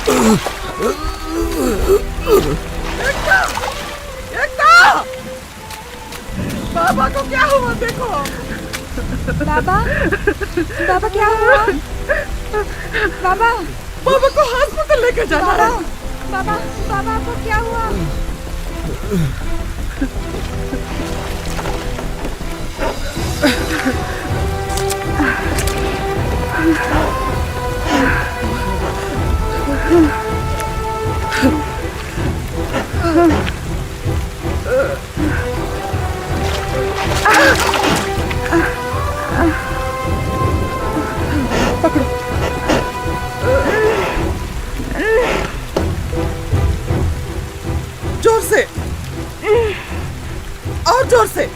एकता! एकता! बाबा को क्या हुआ देखो। बाबा, बाबा क्या हुआ? बाबा, बाबा को हॉस्पिटल लेके जाना है। बाबा, बाबा को क्या हुआ? पकड़ो। जोर से और जोर से।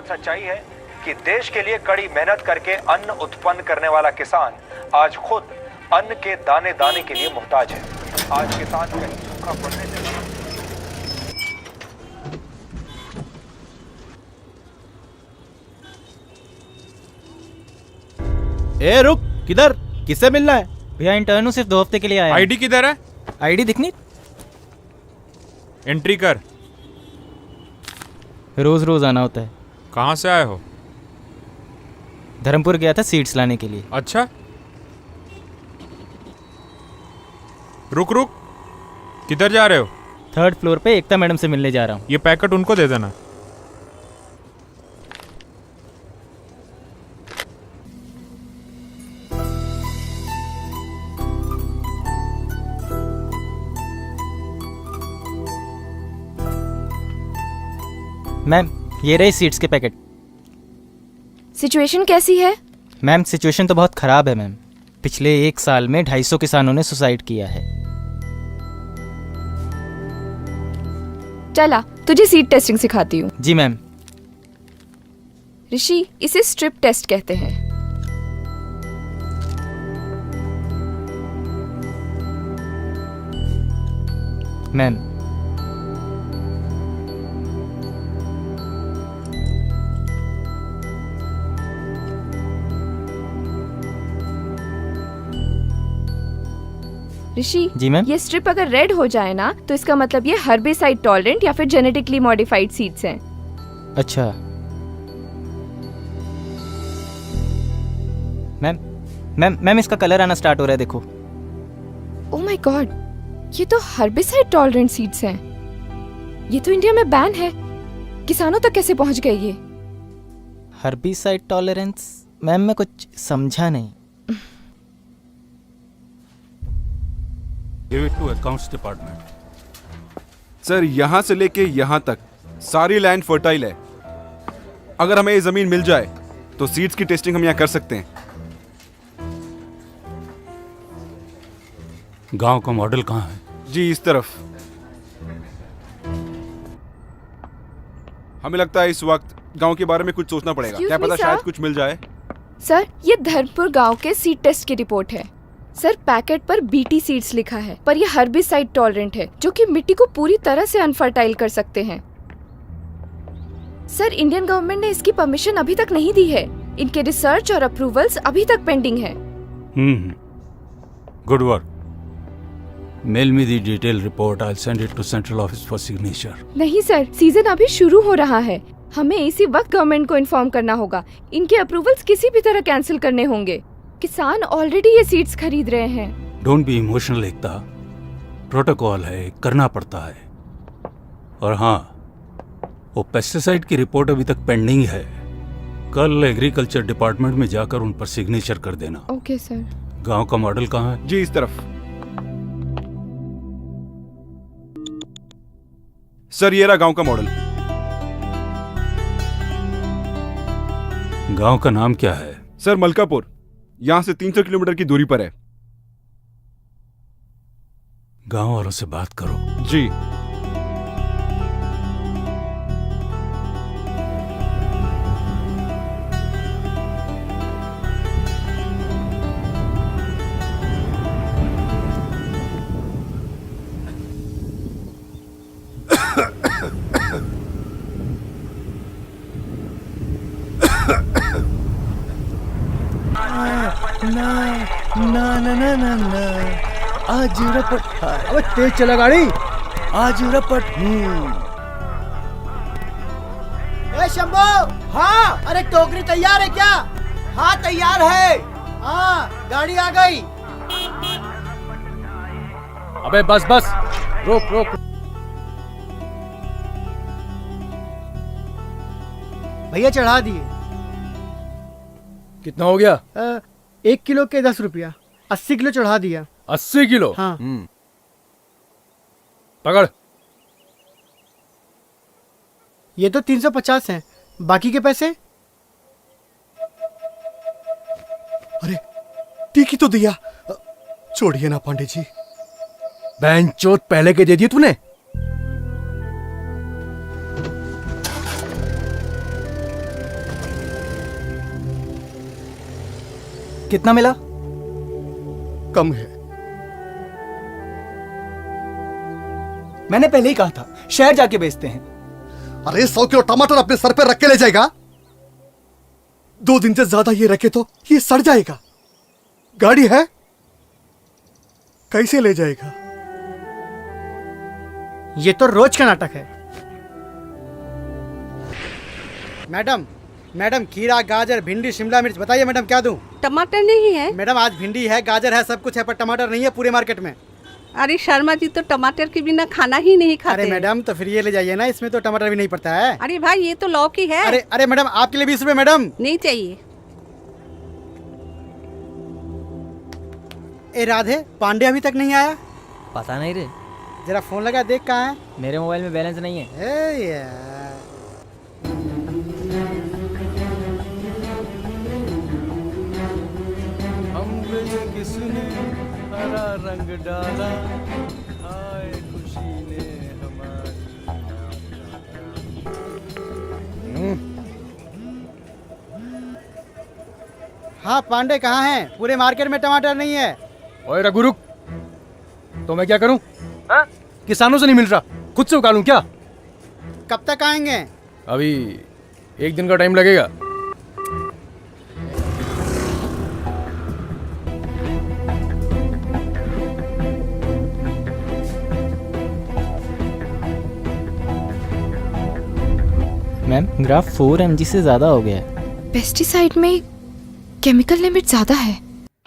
सच्चाई है कि देश के लिए कड़ी मेहनत करके अन्न उत्पन्न करने वाला किसान आज खुद अन्न के दाने दाने के लिए मुहताज है। आज किसान कहीं सूखा पड़ने से ए रुक, किधर? किससे मिलना है? भैया इंटर्न सिर्फ 2 हफ्ते के लिए आया। आईडी किधर है? आईडी दिखनी? एंट्री कर। रोज रोज आना होता है। कहाँ से आए हो? धर्मपुर गया था सीड्स लाने के लिए। अच्छा, रुक रुक, किधर जा रहे हो? 3rd फ्लोर पे एकता मैडम से मिलने जा रहा हूँ। ये पैकेट उनको दे देना। मैम, ये रहे सीड्स के पैकेट। सिचुएशन कैसी है? मैम, सिचुएशन तो बहुत खराब है मैम। पिछले 1 साल में 250 किसानों ने सुसाइड किया है। चला, तुझे सीड टेस्टिंग सिखाती हूँ। जी मैम। ऋषि, इसे स्ट्रिप टेस्ट कहते हैं। मैम, ऋषि, जी मैम। ये स्ट्रिप अगर रेड हो जाए ना तो इसका मतलब ये हर्बिसाइड टॉलरेंट या फिर जेनेटिकली मॉडिफाइड सीड्स हैं। अच्छा मैम, मैम इसका कलर आना स्टार्ट हो रहा है, देखो। ओह माय गॉड, ये तो हर्बिसाइड टॉलरेंट सीड्स हैं। ये तो इंडिया में बैन है। किसानों तक कैसे पहुंच गए ये? Herbicide tolerance? मैम, मैं कुछ समझा नहीं। Give it to accounts department. Sir, यहाँ से लेके यहाँ तक सारी लैंड फर्टाइल है। अगर हमें ये जमीन मिल जाए तो सीड्स की टेस्टिंग हम यहाँ कर सकते हैं। गांव का मॉडल कहाँ है? जी, इस तरफ। हमें लगता है इस वक्त गांव के बारे में कुछ सोचना पड़ेगा। क्या पता शायद कुछ मिल जाए। सर, ये धर्मपुर गांव के सीड टेस्ट की रिपोर्ट है। सर, पैकेट पर बीटी सीड्स लिखा है, पर ये हर्बिसाइड टॉलरेंट है, जो कि मिट्टी को पूरी तरह से अनफर्टाइल कर सकते हैं। सर, इंडियन गवर्नमेंट ने इसकी परमिशन अभी तक नहीं दी है। इनके रिसर्च और अप्रूवल्स अभी तक पेंडिंग है। Good work. Mail me the detail report. I will send it to central office for signature. नहीं सर, सीजन अभी शुरू हो रहा है। हमें इसी वक्त गवर्नमेंट को इन्फॉर्म करना होगा। इनके अप्रूवल्स किसी भी तरह कैंसिल करने होंगे। किसान ऑलरेडी ये सीड्स खरीद रहे हैं। Don't be emotional Ekta, protocol है, करना पड़ता है। और हाँ, वो पेस्टिसाइड की रिपोर्ट अभी तक पेंडिंग है। कल एग्रीकल्चर डिपार्टमेंट में जाकर उन पर सिग्नेचर कर देना। Okay sir. गांव का मॉडल कहाँ है? जी, इस तरफ। सर ये रहा गांव का मॉडल। गांव का नाम क्या है? सर मलकापुर, यहां से 300 किलोमीटर की दूरी पर है। गांव वालों से बात करो। जी। आज रपट, अबे तेज चला गाड़ी। आज रपट। ए शंभू। हाँ। अरे टोकरी तैयार है क्या? हाँ तैयार है। हाँ गाड़ी आ गई। अबे बस बस, रोक रोक। भैया चढ़ा दिए। कितना हो गया? 1 किलो के 10 रुपया। 80 किलो चढ़ा दिया। 80 किलो? हाँ। पकड़। ये तो 350 हैं, बाकी के पैसे? अरे टीकी तो दिया। छोड़िए ना पांडे जी। बैंचोद पहले के दे दिए तूने। कितना मिला? कम है। मैंने पहले ही कहा था शहर जाके बेचते हैं। अरे 100 किलो टमाटर अपने सर पे रख के ले जाएगा? 2 दिन से ज्यादा ये रखे तो ये सड़ जाएगा। गाड़ी है, कैसे ले जाएगा? ये तो रोज का नाटक है। मैडम, मैडम खीरा, गाजर, भिंडी, शिमला मिर्च, बताइए मैडम क्या दूं? टमाटर नहीं है? मैडम आज भिंडी है, गाजर है, सब कुछ है, पर टमाटर नहीं है पूरे मार्केट में। अरे शर्मा जी तो टमाटर के बिना खाना ही नहीं खाते। अरे मैडम तो फिर ये ले जाइए ना, इसमें तो टमाटर भी नहीं पड़ता है। अरे भाई ये तो लौकी है। अरे अरे मैडम आपके लिए 20 रुपए मैडम। नहीं चाहिए। ए राधे, पांडे अभी तक नहीं आया? पता नहीं रे, जरा फोन लगा देख कहाँ है। मेरे मोबाइल में बैलेंस नहीं है। ए यार। किसने हरा रंग डाला, आए खुशी ने हमारी। हाँ पांडे कहाँ हैं? पूरे मार्केट में टमाटर नहीं है। ओए रघु रुक, तो मैं क्या करूं? किसानों से नहीं मिल रहा, खुद से उगालूं क्या? कब तक आएंगे? अभी 1 दिन का टाइम लगेगा। मैम ग्राफ 4 mg से ज्यादा हो गया है। पेस्टिसाइड में केमिकल लिमिट ज्यादा है।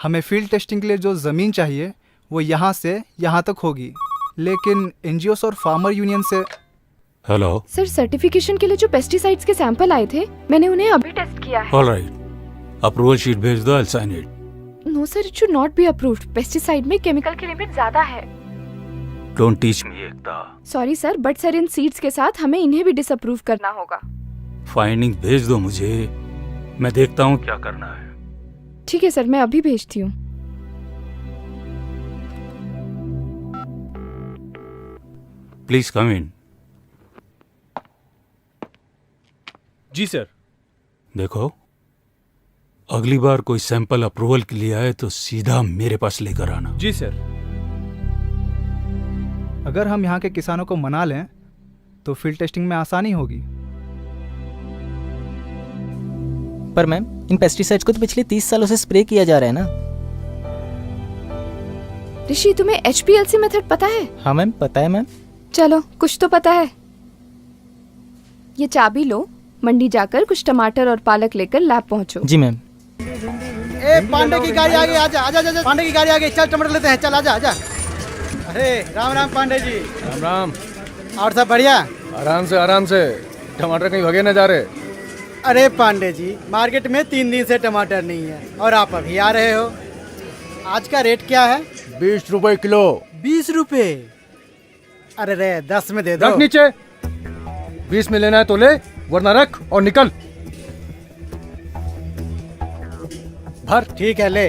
हमें फील्ड टेस्टिंग के लिए जो ज़मीन चाहिए वो यहाँ से यहाँ तक होगी, लेकिन एनजीओस और फार्मर यूनियन से। हेलो सर, सर्टिफिकेशन के लिए जो पेस्टिसाइड्स के सैंपल आए थे, मैंने उन्हें अभी टेस्ट किया है। ऑलराइट, अप्रूवल शीट भेज दो, I will sign it. No sir, it should not be approved. Pesticide में केमिकल की लिमिट ज्यादा है। Don't teach me Ekta. Sorry sir, but sir in seeds के साथ हमें इन्हें भी डिसअप्रूव करना होगा। फाइंडिंग भेज दो मुझे, मैं देखता हूँ क्या करना है। ठीक है सर, मैं अभी भेजती हूँ। Please come in. जी सर। देखो, अगली बार कोई सैंपल अप्रूवल के लिए आए तो सीधा मेरे पास लेकर आना। जी सर। अगर हम यहाँ के किसानों को मना लें तो फील्ड टेस्टिंग में आसानी होगी। पर मैम इन पेस्टिसाइड्स को तो पिछले 30 सालों से स्प्रे किया जा रहा है ना। ऋषि, तुम्हें HPLC मेथड पता है? हाँ मैम पता है मैम। चलो, कुछ तो पता है। ये चाबी लो, मंडी जाकर कुछ टमाटर और पालक लेकर लैब पहुंचो। जी मैम। ए पांडे की गाड़ी आ गई, आजा आजा आजा। पांडे की गाड़ी आ गई, चल टमाटर लेते हैं, चल आजा आजा। अरे राम राम पांडे जी। राम राम। और सब बढ़िया? आराम से, टमाटर कहीं भगे न जा रहे। अरे पांडे जी, मार्केट में 3 दिन से टमाटर नहीं है और आप अभी आ रहे हो। आज का रेट क्या है? 20 रुपए किलो। 20 रुपए? अरे रे 10 में दे दो। रख नीचे। 20 में लेना है तो ले, वरना रख और निकल। भर। ठीक है, ले।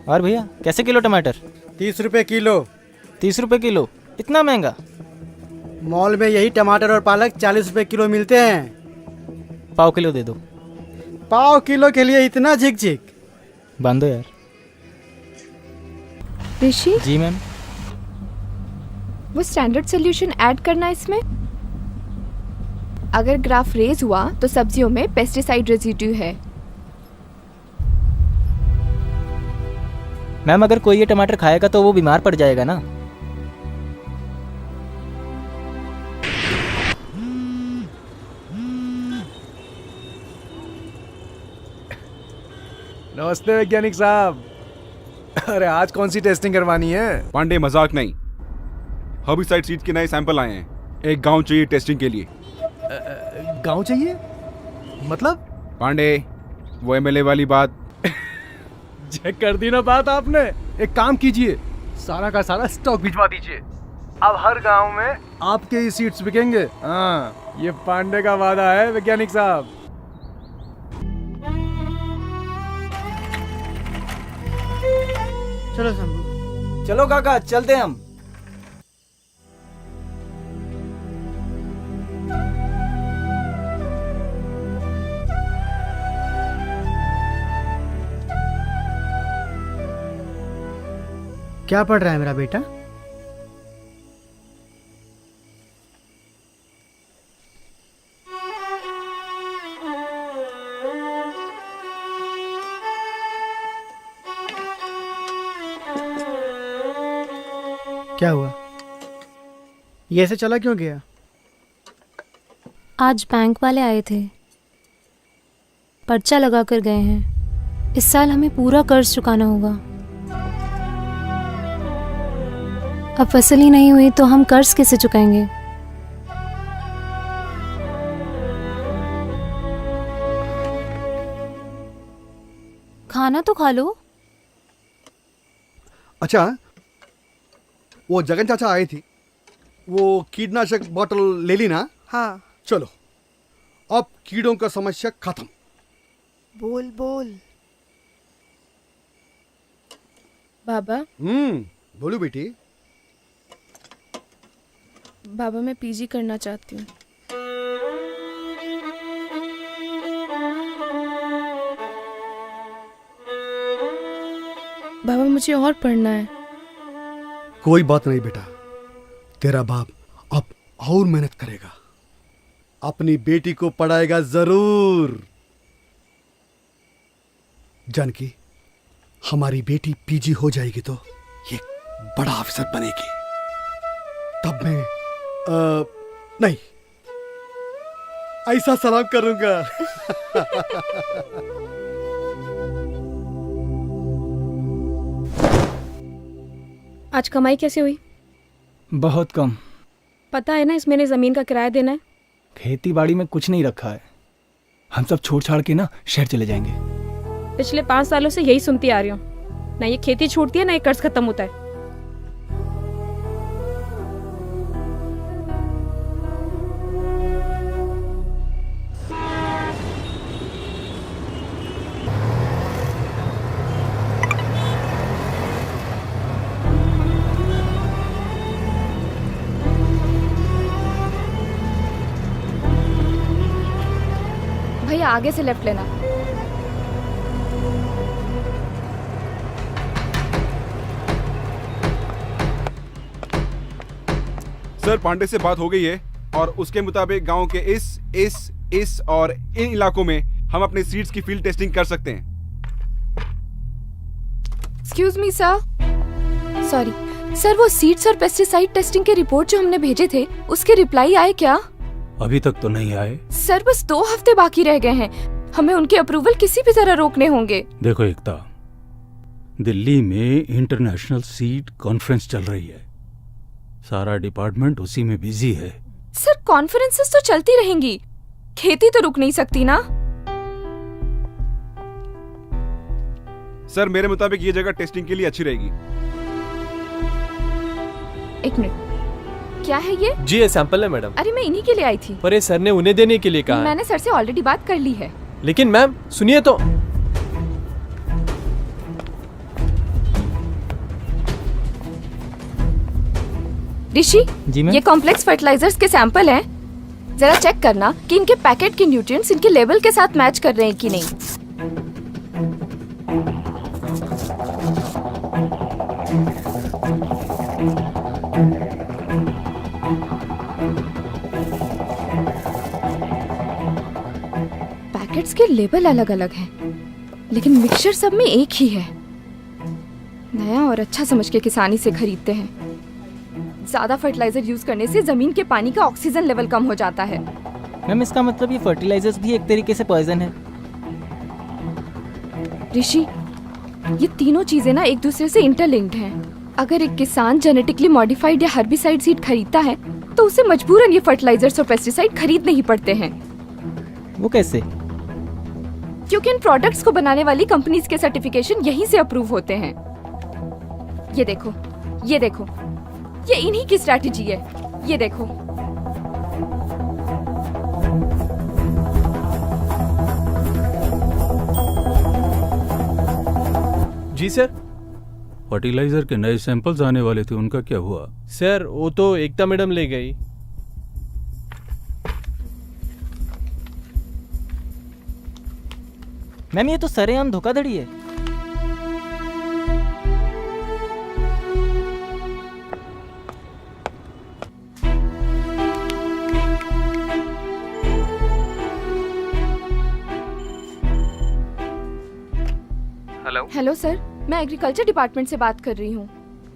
और भैया कैसे किलो टमाटर? 30 रुपए किलो। 30 रुपए किलो? इतना महंगा? मॉल में यही टमाटर और पालक 40 रुपए किलो मिलते हैं। पाव किलो दे दो। पाव किलो के लिए इतना झिक-झिक? बांधो यार। ऋषि, जी मैम। वो स्टैंडर्ड सॉल्यूशन ऐड करना है इसमें। अगर ग्राफ रेज हुआ तो सब्जियों में पेस्टिसाइड रेजिड्यू है। मैम अगर कोई ये टमाटर खाएगा तो वो बीमार पड़ जाएगा ना। नमस्ते वैज्ञानिक साहब। अरे आज कौन सी टेस्टिंग करवानी है? पांडे मजाक नहीं, हर्बिसाइड सीड्स के नए सैंपल आए हैं। एक गांव चाहिए टेस्टिंग के लिए। गांव चाहिए? मतलब? पांडे, वो एमएलए वाली बात। चेक कर दी ना बात आपने। एक काम कीजिए, सारा का सारा स्टॉक भिजवा दीजिए। अब हर गांव में आपके ही सीड्स बिकेंगे। हाँ, ये पांडे का वादा है वैज्ञानिक साहब। चलो शंभू। चलो काका, चलते हम। क्या पढ़ रहा है मेरा बेटा? क्या हुआ? ये ऐसे चला क्यों गया? आज बैंक वाले आए थे, पर्चा लगा कर गए हैं। इस साल हमें पूरा कर्ज चुकाना होगा। अब फसल ही नहीं हुई तो हम कर्ज कैसे चुकाएंगे? खाना तो खा लो। अच्छा, वो जगन चाचा आए थे, वो कीटनाशक बोतल ले ली ना? हाँ। चलो, अब कीड़ों का समस्या खत्म। बोल बोल। बाबा। बोलो बेटी। बाबा मैं पीजी करना चाहती हूँ। बाबा मुझे और पढ़ना है। कोई बात नहीं बेटा, तेरा बाप अब और मेहनत करेगा, अपनी बेटी को पढ़ाएगा जरूर। जानकी, हमारी बेटी पीजी हो जाएगी तो ये बड़ा अफसर बनेगी। तब मैं नहीं, ऐसा सलाम करूंगा। आज कमाई कैसे हुई? बहुत कम। पता है ना इस महीने जमीन का किराया देना है। खेती बाड़ी में कुछ नहीं रखा है, हम सब छोड़ छाड़ के ना शहर चले जाएंगे। पिछले 5 सालों से यही सुनती आ रही हूँ, ना ये खेती छूटती है ना ये कर्ज खत्म होता है। भैया आगे से लेफ्ट लेना। सर, पांडे से बात हो गई है और उसके मुताबिक गांव के इस और इन इलाकों में हम अपने सीड्स की फील्ड टेस्टिंग कर सकते हैं। Excuse me sir. Sorry sir, वो सीड्स और पेस्टिसाइड टेस्टिंग के रिपोर्ट जो हमने भेजे थे उसके रिप्लाई आए क्या? अभी तक तो नहीं आए सर, बस 2 हफ्ते बाकी रह गए हैं, हमें उनके अप्रूवल किसी भी तरह रोकने होंगे। देखो एकता, दिल्ली में इंटरनेशनल सीड कॉन्फ्रेंस चल रही है, सारा डिपार्टमेंट उसी में बिजी है। सर कॉन्फ्रेंसेस तो चलती रहेंगी, खेती तो रुक नहीं सकती ना। सर, मेरे मुताबिक ये जगह टेस्टिंग के लिए अच्छी रहेगी। एक मिनट, क्या है ये? जी ये सैंपल है मैडम। अरे मैं इन्हीं के लिए आई थी। पर ये सर ने उन्हें देने के लिए कहा है। मैंने सर से ऑलरेडी बात कर ली है। लेकिन मैम सुनिए तो। ऋषि, जी मैम। ये कॉम्प्लेक्स फर्टिलाइजर्स के सैंपल हैं। जरा चेक करना कि इनके पैकेट के न्यूट्रिएंट्स इनके लेवल के साथ मैच कर रहे हैं कि नहीं। पैकेट्स के लेबल अलग अलग हैं, लेकिन मिक्सचर सब में एक ही है। नया और अच्छा समझ के किसानी से खरीदते हैं। ज्यादा फर्टिलाइजर यूज करने से जमीन के पानी का ऑक्सीजन लेवल कम हो जाता है। मैम इसका मतलब ये फर्टिलाइजर्स भी एक तरीके से पॉइजन है। ऋषि, ये तीनों चीजें ना एक दूसरे से इंटरलिंक्ड हैं। अगर एक किसान जेनेटिकली मॉडिफाइड या हर्बिसाइड सीड खरीदता है तो उसे मजबूरन ये फर्टिलाइजर्स और पेस्टिसाइड खरीदने ही पड़ते हैं। वो कैसे? क्योंकि इन प्रोडक्ट्स को बनाने वाली कंपनीज के सर्टिफिकेशन यहीं से अप्रूव होते हैं। ये देखो, ये देखो, ये इन्हीं की स्ट्रैटेजी है। ये देखो। जी सर। फर्टिलाइजर के नए सैंपल्स आने वाले थे, उनका क्या हुआ? सर वो तो एकता मैडम ले गई। मैम ये तो सरेआम धोखाधड़ी है। हेलो सर, मैं एग्रीकल्चर डिपार्टमेंट से बात कर रही हूँ।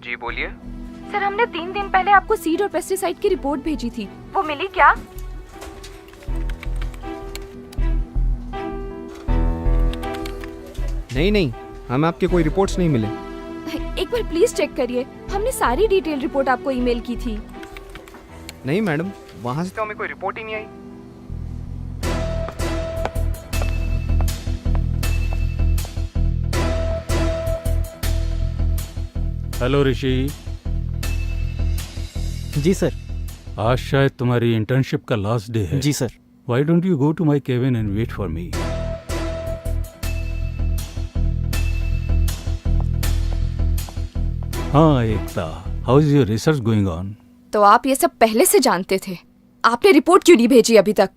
जी बोलिए। सर, हमने 3 दिन पहले आपको सीड और पेस्टिसाइड की रिपोर्ट भेजी थी, वो मिली क्या? नहीं, हमें आपके कोई रिपोर्ट्स नहीं मिले। एक बार प्लीज चेक करिए, हमने सारी डिटेल रिपोर्ट आपको ईमेल की थी। नहीं मैडम, वहाँ से तो हमें कोई रिपोर्ट ही नहीं आई। हेलो ऋषि। जी सर। आज शायद तुम्हारी इंटर्नशिप का लास्ट डे है। जी sir. Why don't you go to my cabin and wait for me? हाँ Ekta, how is your research going on? तो आप ये सब पहले से जानते थे, आपने रिपोर्ट क्यों नहीं भेजी अभी तक?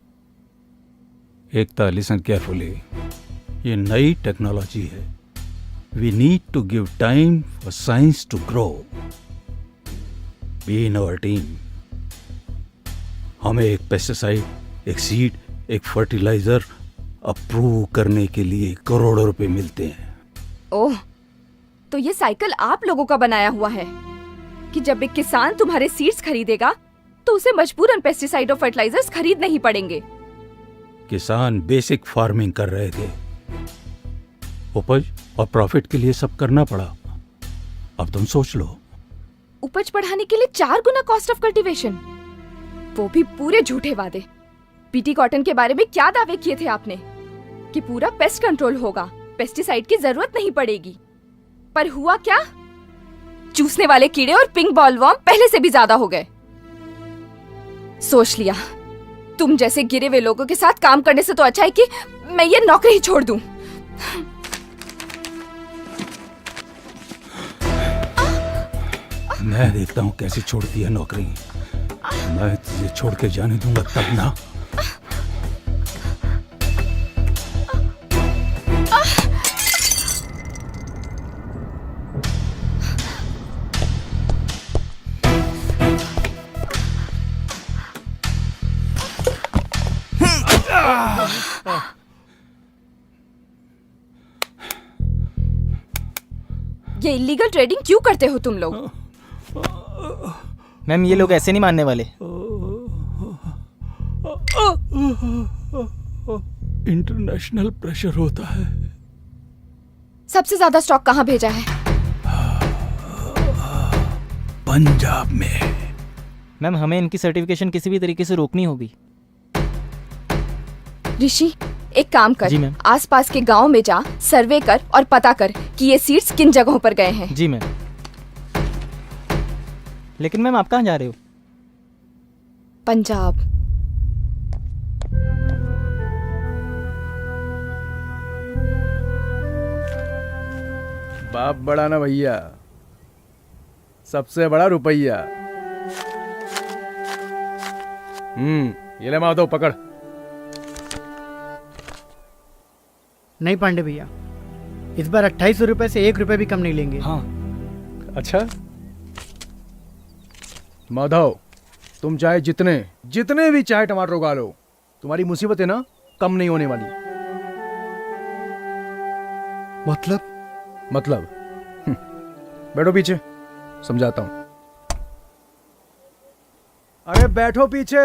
एकता लिसन केयरफुली, ये नई टेक्नोलॉजी है। We need to give time for science to grow. Be in our team. हमें एक पेस्टिसाइड, एक सीड, एक फर्टिलाइजर अप्रूव करने के लिए करोड़ों रुपए मिलते हैं। ओह, तो ये साइकिल आप लोगों का बनाया हुआ है कि जब एक किसान तुम्हारे सीड्स खरीदेगा तो उसे मजबूरन पेस्टिसाइड और फर्टिलाइजर्स खरीदने ही पड़ेंगे। किसान बेसिक फार्मिंग कर रहे थे, उपज और प्रॉफिट के लिए सब करना पड़ा। अब तुम सोच लो, उपज बढ़ाने के लिए 4 गुना कॉस्ट ऑफ कल्टीवेशन, वो भी पूरे झूठे वादे। बीटी कॉटन के बारे में क्या दावे किए थे आपने कि पूरा पेस्ट कंट्रोल होगा, पेस्टिसाइड की जरूरत नहीं पड़ेगी, पर हुआ क्या? चूसने वाले कीड़े और पिंक बॉलवर्म पहले से भी ज्यादा हो गए। सोच लिया, तुम जैसे गिरे हुए लोगों के साथ काम करने से तो अच्छा है कि मैं ये नौकरी ही छोड़ दूं। मैं देखता हूँ कैसे छोड़ती है नौकरी। मैं तुझे छोड़ के जाने दूंगा तब ना। ये इलीगल ट्रेडिंग क्यों करते हो तुम लोग? मैम ये लोग ऐसे नहीं मानने वाले। इंटरनेशनल प्रेशर होता है। सबसे ज्यादा स्टॉक कहाँ भेजा है? पंजाब में। मैम हमें इनकी सर्टिफिकेशन किसी भी तरीके से रोकनी होगी। ऋषि, एक काम कर, जी मैम। आसपास के गांव में जा, सर्वे कर और पता कर कि ये सीड्स किन जगहों पर गए हैं। जी मैम। लेकिन मैम आप कहाँ जा रहे हो? पंजाब। बाप बड़ा ना भैया, सबसे बड़ा रुपया। ये ले माधव पकड़। नहीं पांडे भैया, इस बार 2800 रुपए से 1 रुपए भी कम नहीं लेंगे। हाँ अच्छा माधव, तुम चाहे जितने भी चाहे टमाटर उगा लो, तुम्हारी मुसीबत है ना कम नहीं होने वाली। मतलब बैठो पीछे, समझाता हूं। अरे बैठो पीछे।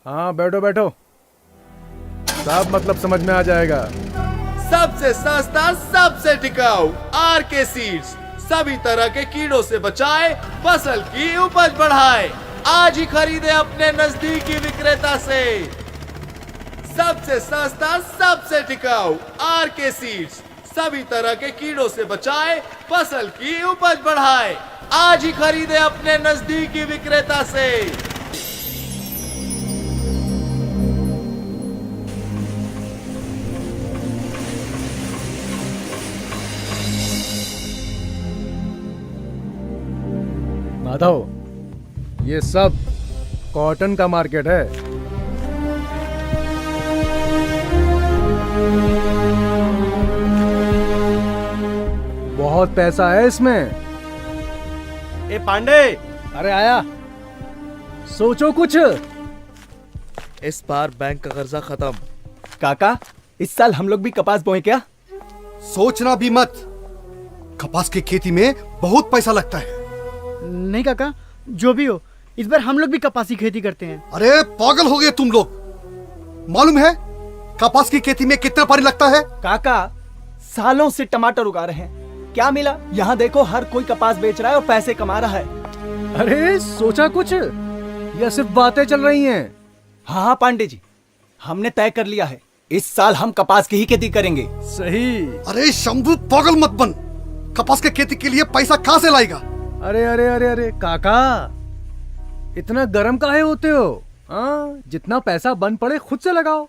हाँ बैठो बैठो, सब मतलब समझ में आ जाएगा। सबसे सस्ता, सबसे टिकाऊ आरके सीड्स सभी तरह के कीड़ों से बचाए, फसल की उपज बढ़ाए। आज ही खरीदे अपने नजदीकी विक्रेता से। सबसे सस्ता, सबसे टिकाऊ आरके सीड्स सभी तरह के कीड़ों से बचाए, फसल की उपज बढ़ाए। आज ही खरीदे अपने नजदीकी विक्रेता से। माधव, ये सब कॉटन का मार्केट है। बहुत पैसा है इसमें। ए पांडे, अरे आया, सोचो कुछ। इस बार बैंक का कर्जा खत्म। काका, इस साल हम लोग भी कपास बोए क्या? सोचना भी मत, कपास की खेती में बहुत पैसा लगता है। नहीं काका, जो भी हो, इस बार हम लोग भी कपास की खेती करते हैं। अरे पागल हो गए तुम लोग। मालूम है कपास की खेती में कितना पानी लगता है? काका, सालों से टमाटर उगा रहे हैं, क्या मिला? यहाँ देखो हर कोई कपास बेच रहा है और पैसे कमा रहा है। अरे सोचा कुछ या सिर्फ बातें चल रही हैं? हाँ पांडे जी, हमने तय कर लिया है, इस साल हम कपास की ही खेती करेंगे। सही। अरे शंभू पागल मत बन, कपास की खेती के लिए पैसा कहाँ से लाएगा? अरे अरे अरे अरे काका, इतना गर्म काहे होते हो? हाँ, जितना पैसा बन पड़े खुद से लगाओ।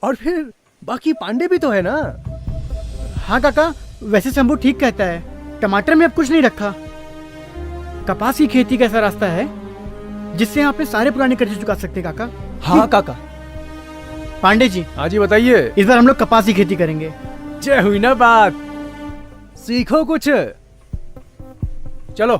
और फिर बाकी पांडे भी तो है ना। हाँ काका, वैसे शंभू ठीक कहता है, टमाटर में अब कुछ नहीं रखा। कपास की खेती का ऐसा रास्ता है जिससे आप अपने सारे पुराने कर्जे चुका सकते हैं काका। हाँ काका। पांडे जी। हाँ जी बताइए। इस बार हम लोग कपास की खेती करेंगे। जय हुई ना बात, सीखो कुछ। चलो।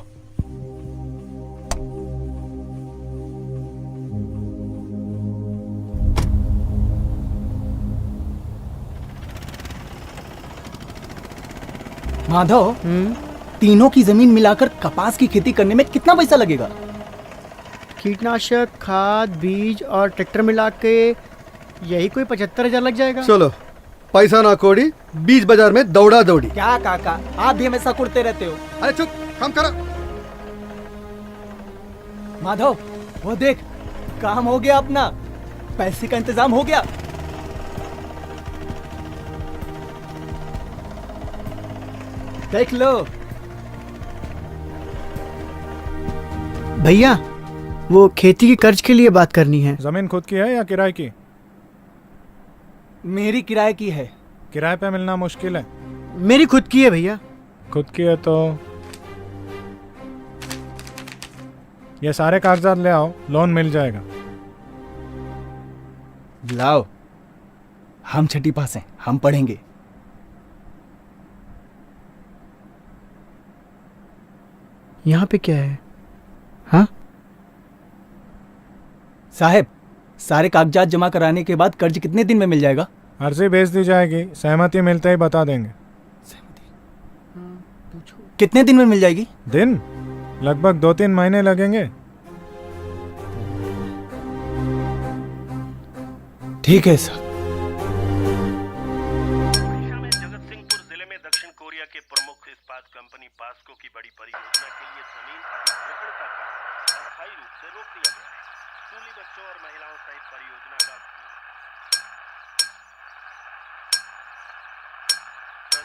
माधव, तीनों की जमीन मिलाकर कपास की खेती करने में कितना पैसा लगेगा? कीटनाशक, खाद, बीज और ट्रैक्टर मिला के यही कोई 75,000 लग जाएगा। चलो, पैसा ना कोड़ी, बीज बाजार में दौड़ा दौड़ी। क्या काका, आप भी हमेशा कुड़ते रहते हो। अरे चुप, काम करो। माधव, वो देख, काम हो गया अपना, पैसे का इंतजाम हो गया। देख लो। भैया, वो खेती के कर्ज के लिए बात करनी है। जमीन खुद की है या किराए की? मेरी किराए की है। किराए पे मिलना मुश्किल है। मेरी खुद की है भैया। खुद की है तो ये सारे कागजात ले आओ, लोन मिल जाएगा। लाओ, हम छठी पास हैं, हम पढ़ेंगे। यहाँ पे क्या है? हाँ साहब, सारे कागजात जमा कराने के बाद कर्ज कितने दिन में मिल जाएगा? अर्जी भेज दी जाएगी, सहमति मिलते ही बता देंगे। कितने दिन में मिल जाएगी? दिन लगभग 2-3 महीने लगेंगे। ठीक है सर। जगतसिंहपुर जिले में दक्षिण कोरिया के प्रमुख इस्पात कंपनी पास्को की बड़ी परियोजना के लिए जमीन अधिग्रहण का काम अस्थायी रूप से रोक दिया गया है। स्कूली बच्चों और महिलाओं सहित परियोजना का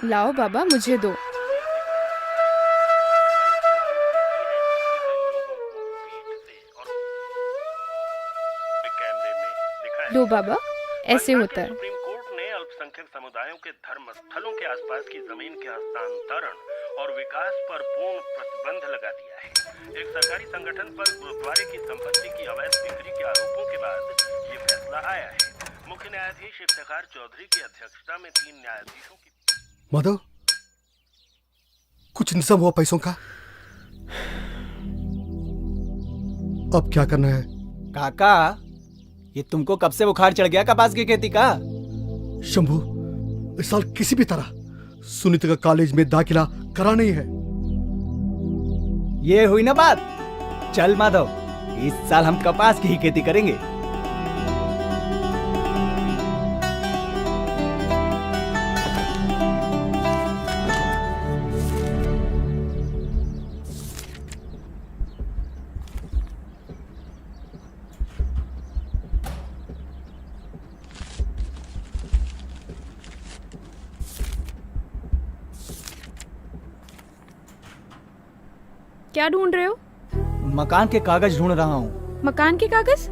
लाओ बाबा, मुझे दो। लो बाबा, ऐसे होता है। सुप्रीम कोर्ट ने अल्पसंख्यक समुदायों के धर्म स्थलों के आसपास की जमीन के हस्तांतरण और विकास पर पूर्ण प्रतिबंध लगा दिया है। एक सरकारी संगठन पर गुरुद्वारे की संपत्ति की अवैध बिक्री के आरोपों के बाद ये फैसला आया है। मुख्य न्यायाधीश इफ्तिखार चौधरी की अध्यक्षता में 3 न्यायाधीशों की। माधव, कुछ इंतजाम हुआ पैसों का? अब क्या करना है? काका, ये तुमको कब से बुखार चढ़ गया कपास की खेती का? शंभू, इस साल किसी भी तरह सुनीता का कॉलेज में दाखिला कराना ही है। ये हुई ना बात। चल माधव, इस साल हम कपास की ही खेती करेंगे। क्या ढूंढ रहे हो? मकान के कागज ढूंढ रहा हूँ। मकान के कागज?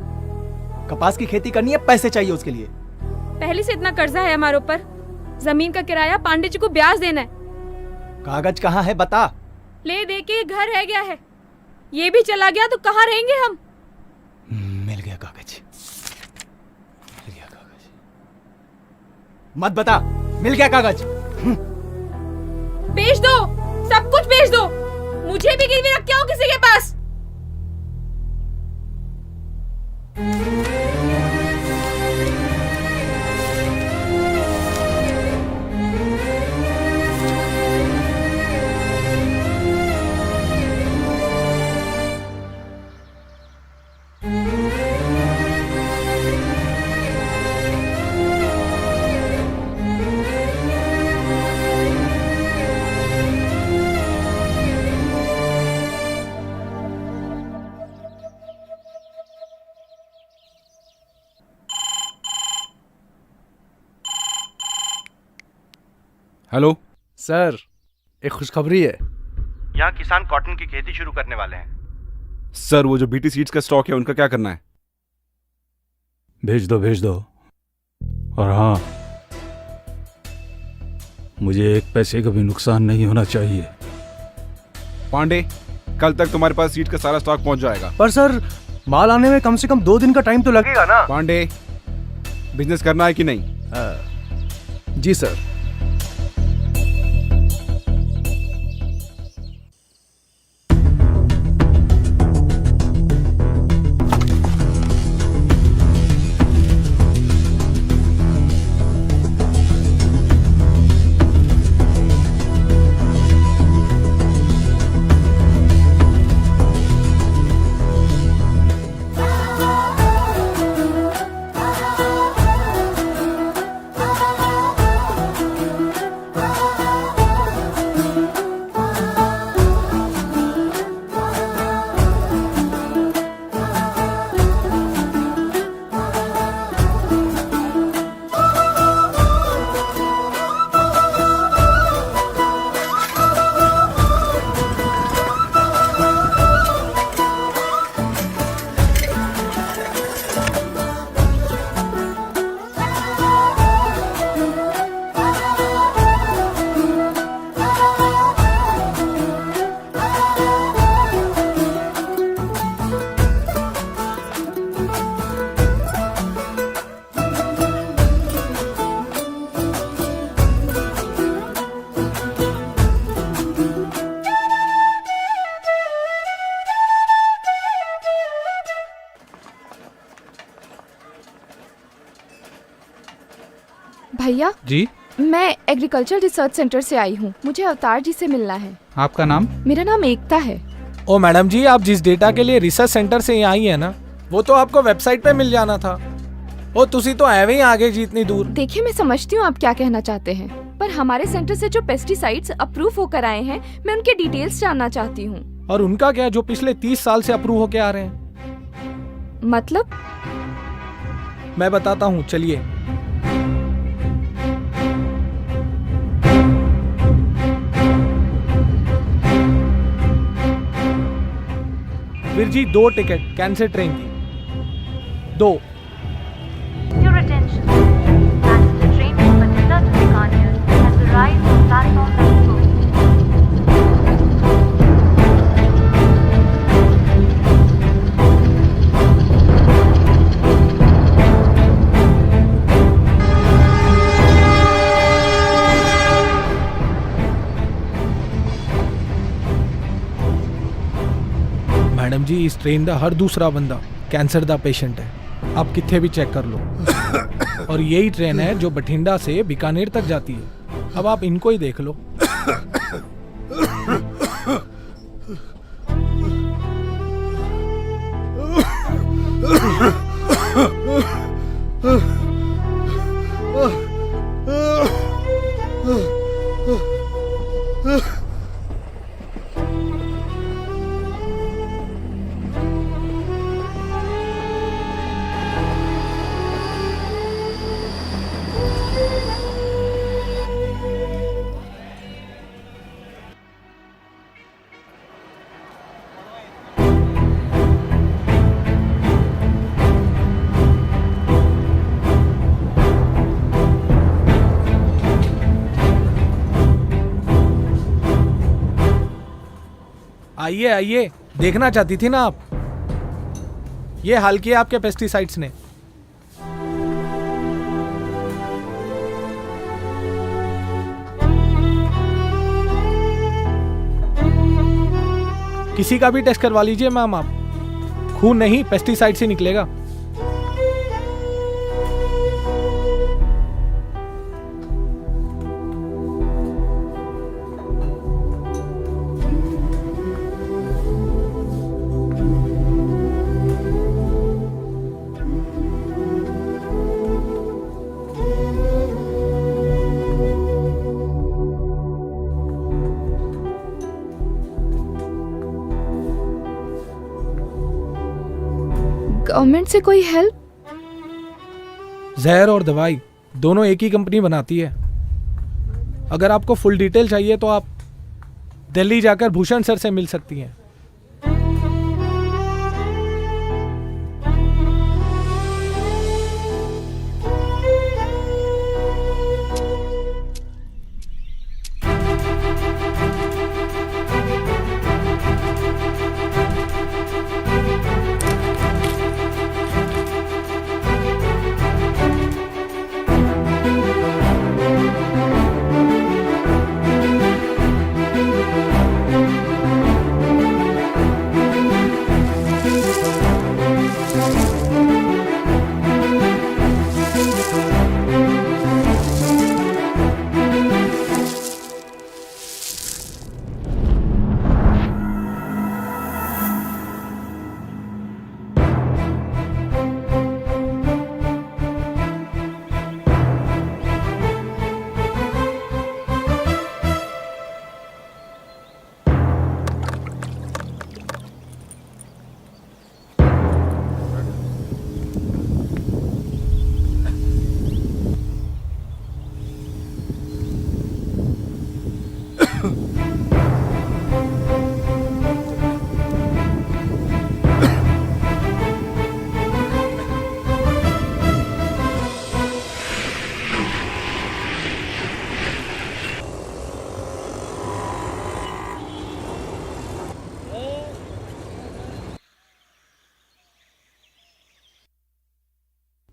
कपास की खेती करनी है, पैसे चाहिए उसके लिए। पहले से इतना कर्जा है हमारे ऊपर। जमीन का किराया पांडे जी को ब्याज देना है। कागज कहाँ है बता। ले दे के घर रह गया है, ये भी चला गया तो कहाँ रहेंगे हम? मिल गया कागज। मत बता, मिल गया कागज। बेच दो, सब कुछ बेच दो। मुझे भी गिरवी रख के आओ किसी के पास। हेलो सर, एक खुशखबरी है। यहाँ किसान कॉटन की खेती शुरू करने वाले हैं। सर, वो जो बीटी सीड्स का स्टॉक है उनका क्या करना है? भेज दो। और हाँ, मुझे एक पैसे का भी नुकसान नहीं होना चाहिए। पांडे, कल तक तुम्हारे पास सीड का सारा स्टॉक पहुंच जाएगा। पर सर, माल आने में कम से कम 2 दिन का टाइम तो लगेगा ना। पांडे, बिजनेस करना है कि नहीं? जी सर। भैया जी, मैं एग्रीकल्चर रिसर्च सेंटर से आई हूँ। मुझे अवतार जी से मिलना है। आपका नाम? मेरा नाम एकता है। ओ मैडम जी, आप जिस डेटा के लिए रिसर्च सेंटर से आई है ना, वो तो आपको वेबसाइट पे मिल जाना था। ओ तुसी तो एवे ही आगे जी इतनी दूर। देखिए, मैं समझती हूँ आप क्या कहना चाहते हैं, पर हमारे सेंटर से जो पेस्टिसाइड्स अप्रूव होकर आए हैं, मैं उनके डिटेल्स जानना चाहती हूँ। और उनका क्या, जो पिछले 30 साल से अप्रूव होके आ रहे हैं? मतलब? मैं बताता हूँ, चलिए। फिर जी 2 टिकट कैंसिल ट्रेन की 2। मैडम जी इस ट्रेन का हर दूसरा बंदा कैंसर का पेशेंट है, आप कितने भी चेक कर लो। और यही ट्रेन है जो बठिंडा से बीकानेर तक जाती है। अब आप इनको ही देख लो। आइए आइए, देखना चाहती थी ना आप, ये हाल किया आपके पेस्टिसाइड्स ने। किसी का भी टेस्ट करवा लीजिए मैम आप, खून नहीं पेस्टिसाइड से निकलेगा। गवर्नमेंट से कोई हेल्प? जहर और दवाई दोनों एक ही कंपनी बनाती है। अगर आपको फुल डिटेल चाहिए तो आप दिल्ली जाकर भूषण सर से मिल सकती हैं।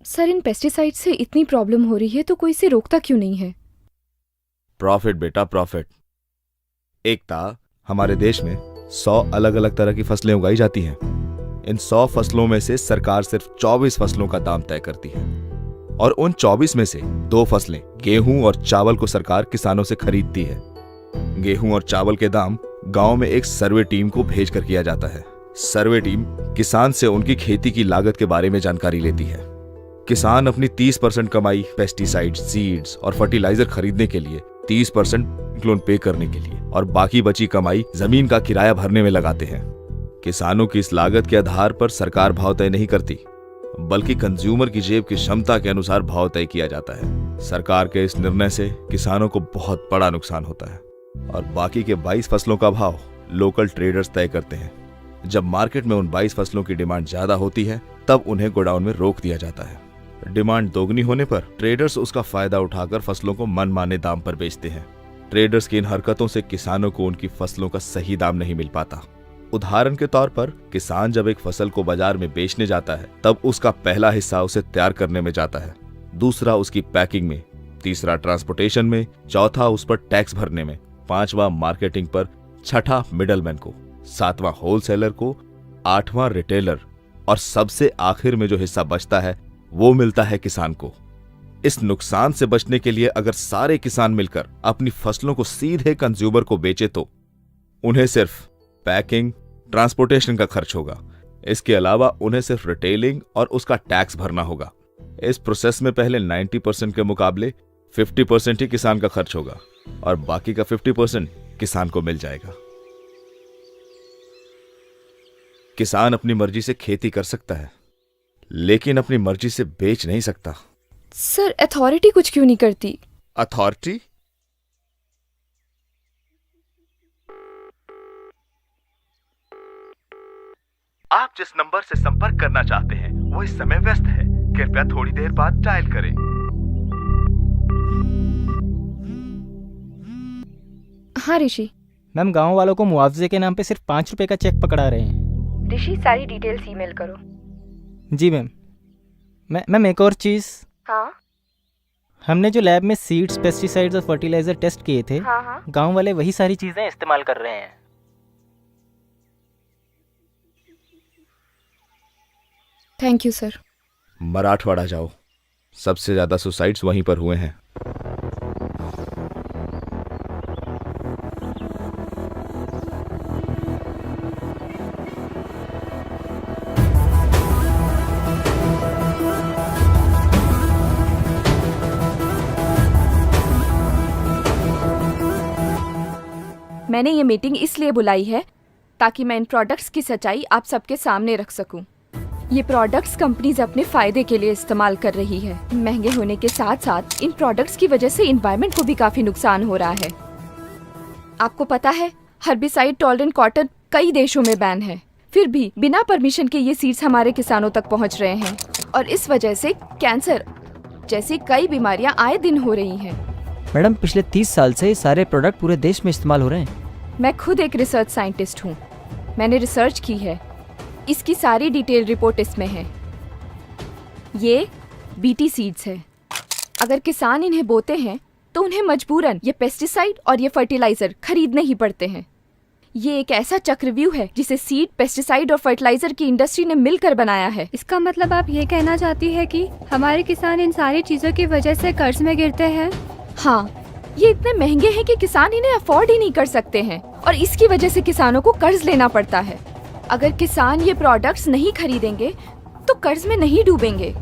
सर इन पेस्टिसाइड से इतनी प्रॉब्लम हो रही है तो कोई इसे रोकता क्यों नहीं है? प्रॉफिट बेटा प्रॉफिट। एकता, हमारे देश में 100 अलग अलग तरह की फसलें उगाई जाती हैं। इन 100 फसलों में से सरकार सिर्फ 24 फसलों का दाम तय करती है और उन 24 में से 2 फसलें गेहूं और चावल को सरकार किसानों से खरीदती है। गेहूं और चावल के दाम गांव में एक सर्वे टीम को भेजकर किया जाता है। सर्वे टीम किसान से उनकी खेती की लागत के बारे में जानकारी लेती है। किसान अपनी 30% कमाई पेस्टिसाइड, सीड्स और फर्टिलाइजर खरीदने के लिए, 30% लोन पे करने के लिए और बाकी बची कमाई जमीन का किराया भरने में लगाते हैं। किसानों की इस लागत के आधार पर सरकार भाव तय नहीं करती, बल्कि कंज्यूमर की जेब की क्षमता के अनुसार भाव तय किया जाता है। सरकार के इस निर्णय से किसानों को बहुत बड़ा नुकसान होता है और बाकी के 22 फसलों का भाव लोकल ट्रेडर्स तय करते हैं। जब मार्केट में उन 22 फसलों की डिमांड ज्यादा होती है तब उन्हें गोडाउन में रोक दिया जाता है। डिमांड दोगुनी होने पर ट्रेडर्स उसका फायदा उठाकर फसलों को मनमाने दाम पर बेचते हैं। ट्रेडर्स की इन हरकतों से किसानों को उनकी फसलों का सही दाम नहीं मिल पाता। उदाहरण के तौर पर किसान जब एक फसल को बाजार में बेचने जाता है तब उसका पहला हिस्सा उसे तैयार करने में जाता है, दूसरा उसकी पैकिंग में, तीसरा ट्रांसपोर्टेशन में, चौथा उस पर टैक्स भरने में, पांचवा मार्केटिंग पर, छठा मिडलमैन को, सातवां होलसेलर को, आठवां रिटेलर और सबसे आखिर में जो हिस्सा बचता है वो मिलता है किसान को। इस नुकसान से बचने के लिए अगर सारे किसान मिलकर अपनी फसलों को सीधे कंज्यूमर को बेचे तो उन्हें सिर्फ पैकिंग, ट्रांसपोर्टेशन का खर्च होगा। इसके अलावा उन्हें सिर्फ रिटेलिंग और उसका टैक्स भरना होगा। इस प्रोसेस में पहले 90% के मुकाबले 50% ही किसान का खर्च होगा और बाकी का 50% किसान को मिल जाएगा। किसान अपनी मर्जी से खेती कर सकता है लेकिन अपनी मर्जी से बेच नहीं सकता। सर, अथॉरिटी कुछ क्यों नहीं करती? अथॉरिटी? आप जिस नंबर से संपर्क करना चाहते हैं वो इस समय व्यस्त है, कृपया थोड़ी देर बाद डायल करें। हाँ ऋषि। मैम, गांव वालों को मुआवजे के नाम पे सिर्फ 5 रुपए का चेक पकड़ा रहे हैं। ऋषि, सारी डिटेल्स ईमेल करो। जी मैम। मैम, एक और चीज। हाँ? हमने जो लैब में सीड्स, पेस्टिसाइड्स और फर्टिलाइजर टेस्ट किए थे, हाँ। गांव वाले वही सारी चीजें इस्तेमाल कर रहे हैं। Thank you sir. मराठवाड़ा जाओ, सबसे ज्यादा सुसाइड्स वहीं पर हुए हैं। मैंने ये मीटिंग इसलिए बुलाई है ताकि मैं इन प्रोडक्ट्स की सच्चाई आप सबके सामने रख सकूं। ये प्रोडक्ट्स कंपनीज अपने फायदे के लिए इस्तेमाल कर रही है। महंगे होने के साथ साथ इन प्रोडक्ट्स की वजह से एनवायरनमेंट को भी काफी नुकसान हो रहा है। आपको पता है, हर्बिसाइड टॉलरेंट कॉटन कई देशों में बैन है, फिर भी बिना परमिशन के ये सीड्स हमारे किसानों तक पहुँच रहे हैं और इस वजह से कैंसर जैसी कई बीमारियां आए दिन हो रही हैं। मैडम, पिछले 30 साल से ये सारे प्रोडक्ट पूरे देश में इस्तेमाल हो रहे हैं। मैं खुद एक रिसर्च साइंटिस्ट हूँ, मैंने रिसर्च की है, इसकी सारी डिटेल रिपोर्ट इसमें है। ये बीटी सीड्स है। अगर किसान इन्हें बोते हैं तो उन्हें मजबूरन ये पेस्टिसाइड और ये फर्टिलाइजर खरीदने ही पड़ते हैं। ये एक ऐसा चक्रव्यूह है जिसे सीड, पेस्टिसाइड और फर्टिलाइजर की इंडस्ट्री ने मिलकर बनाया है। इसका मतलब आप ये कहना चाहती है कि हमारे किसान इन सारी चीजों की वजह से कर्ज में गिरते हैं? हाँ, ये इतने महंगे हैं कि किसान इन्हें अफोर्ड ही नहीं कर सकते हैं और इसकी वजह से किसानों को कर्ज लेना पड़ता है। अगर किसान ये प्रोडक्ट्स नहीं खरीदेंगे तो कर्ज में नहीं डूबेंगे।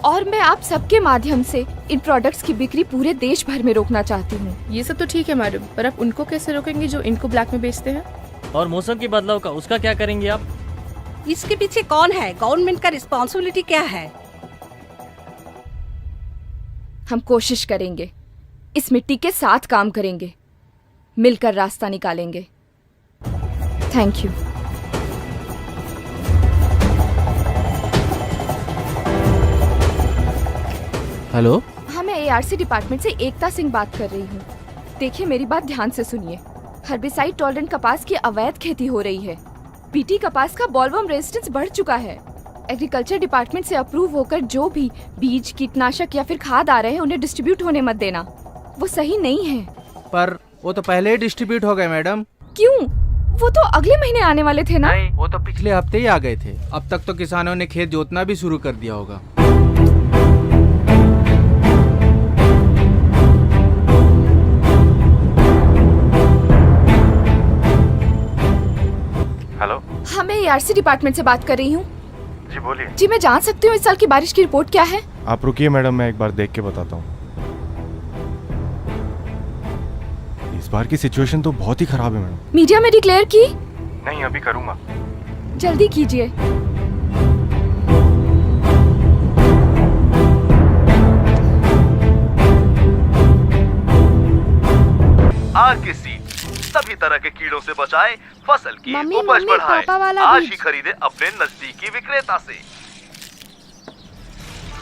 और मैं आप सबके माध्यम से इन प्रोडक्ट्स की बिक्री पूरे देश भर में रोकना चाहती हूँ। ये सब तो ठीक है मैडम, पर आप उनको कैसे रोकेंगे जो इनको ब्लैक में बेचते हैं? और मौसम के बदलाव का उसका क्या करेंगे आप? इसके पीछे कौन है? गवर्नमेंट का रिस्पॉन्सिबिलिटी क्या है? हम कोशिश करेंगे, इस मिट्टी के साथ काम करेंगे, मिलकर रास्ता निकालेंगे। Thank you. हेलो, हाँ, मैं एआरसी डिपार्टमेंट से एकता सिंह बात कर रही हूँ। देखिए, मेरी बात ध्यान से सुनिए। हर्बिसाइड टॉलरेंट कपास की अवैध खेती हो रही है। बीटी कपास का बॉलवर्म रेजिस्टेंस बढ़ चुका है। एग्रीकल्चर डिपार्टमेंट से अप्रूव होकर जो भी बीज, कीटनाशक या फिर खाद आ रहे हैं उन्हें डिस्ट्रीब्यूट होने मत देना, वो सही नहीं है। पर वो तो पहले ही डिस्ट्रीब्यूट हो गए मैडम। क्यों? वो तो अगले महीने आने वाले थे ना? नहीं, वो तो पिछले हफ्ते ही आ गए थे। अब तक तो किसानों ने खेत जोतना भी शुरू कर दिया होगा। हेलो। हाँ, मैं एआरसी डिपार्टमेंट से बात कर रही हूँ। जी बोलिए। जी, मैं जान सकती हूँ इस साल की बारिश की रिपोर्ट क्या है? आप रुकिए मैडम, मैं एक बार देख के बताता हूँ। इस बार की सिचुएशन तो बहुत ही खराब है मैडम। मीडिया में डिक्लेयर की? नहीं, अभी करूँगा। जल्दी कीजिए। आर के सीड सभी तरह के कीड़ों से बचाए, फसल की उपज बढ़ाए। आज ही खरीदे अपने नजदीकी विक्रेता से।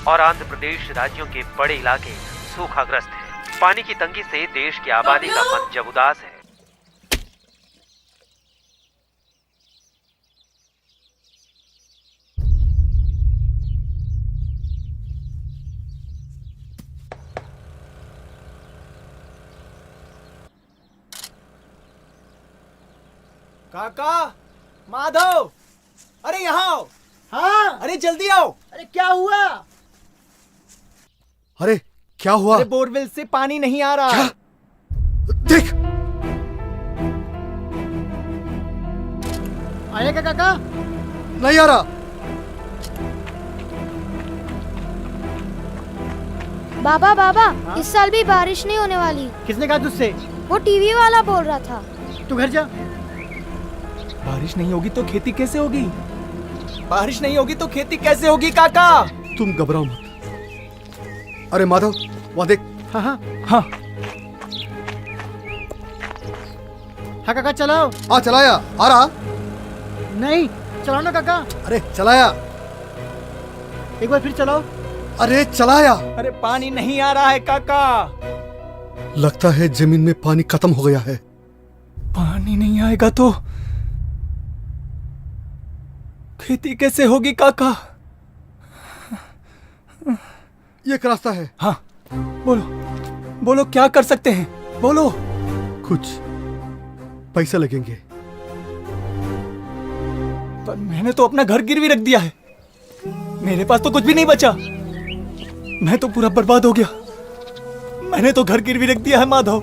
और आंध्र प्रदेश राज्यों के बड़े इलाके सूखाग्रस्त हैं। पानी की तंगी से देश की आबादी का मन जब उदास है। काका, माधव, अरे यहाँ आओ। हाँ, अरे जल्दी आओ। अरे क्या हुआ? अरे क्या हुआ? अरे बोरवेल से पानी नहीं आ रहा। क्या? देख। आएगा काका? नहीं आ रहा। बाबा बाबा, इस साल भी बारिश नहीं होने वाली। किसने कहा तुझसे? वो टीवी वाला बोल रहा था। तू घर जा। बारिश नहीं होगी तो खेती कैसे होगी? बारिश नहीं होगी तो खेती कैसे होगी काका? तुम घबराओ मत। अरे माधव, वहाँ देख। हाँ हाँ हाँ हाँ काका चलाओ। हाँ चलाया। आ रहा? नहीं, चलाओ ना काका। अरे चलाया। एक बार फिर चलाओ। अरे चलाया। अरे पानी नहीं आ रहा है काका। लगता है जमीन में पानी खत्म हो गया है। पानी नहीं आएगा तो खेती कैसे होगी काका? ये एक रास्ता है। हाँ बोलो, बोलो क्या कर सकते हैं, बोलो। कुछ पैसे लगेंगे। पर मैंने तो अपना घर गिरवी रख दिया है, मेरे पास तो कुछ भी नहीं बचा। मैं तो पूरा बर्बाद हो गया। मैंने तो घर गिरवी रख दिया है माधव।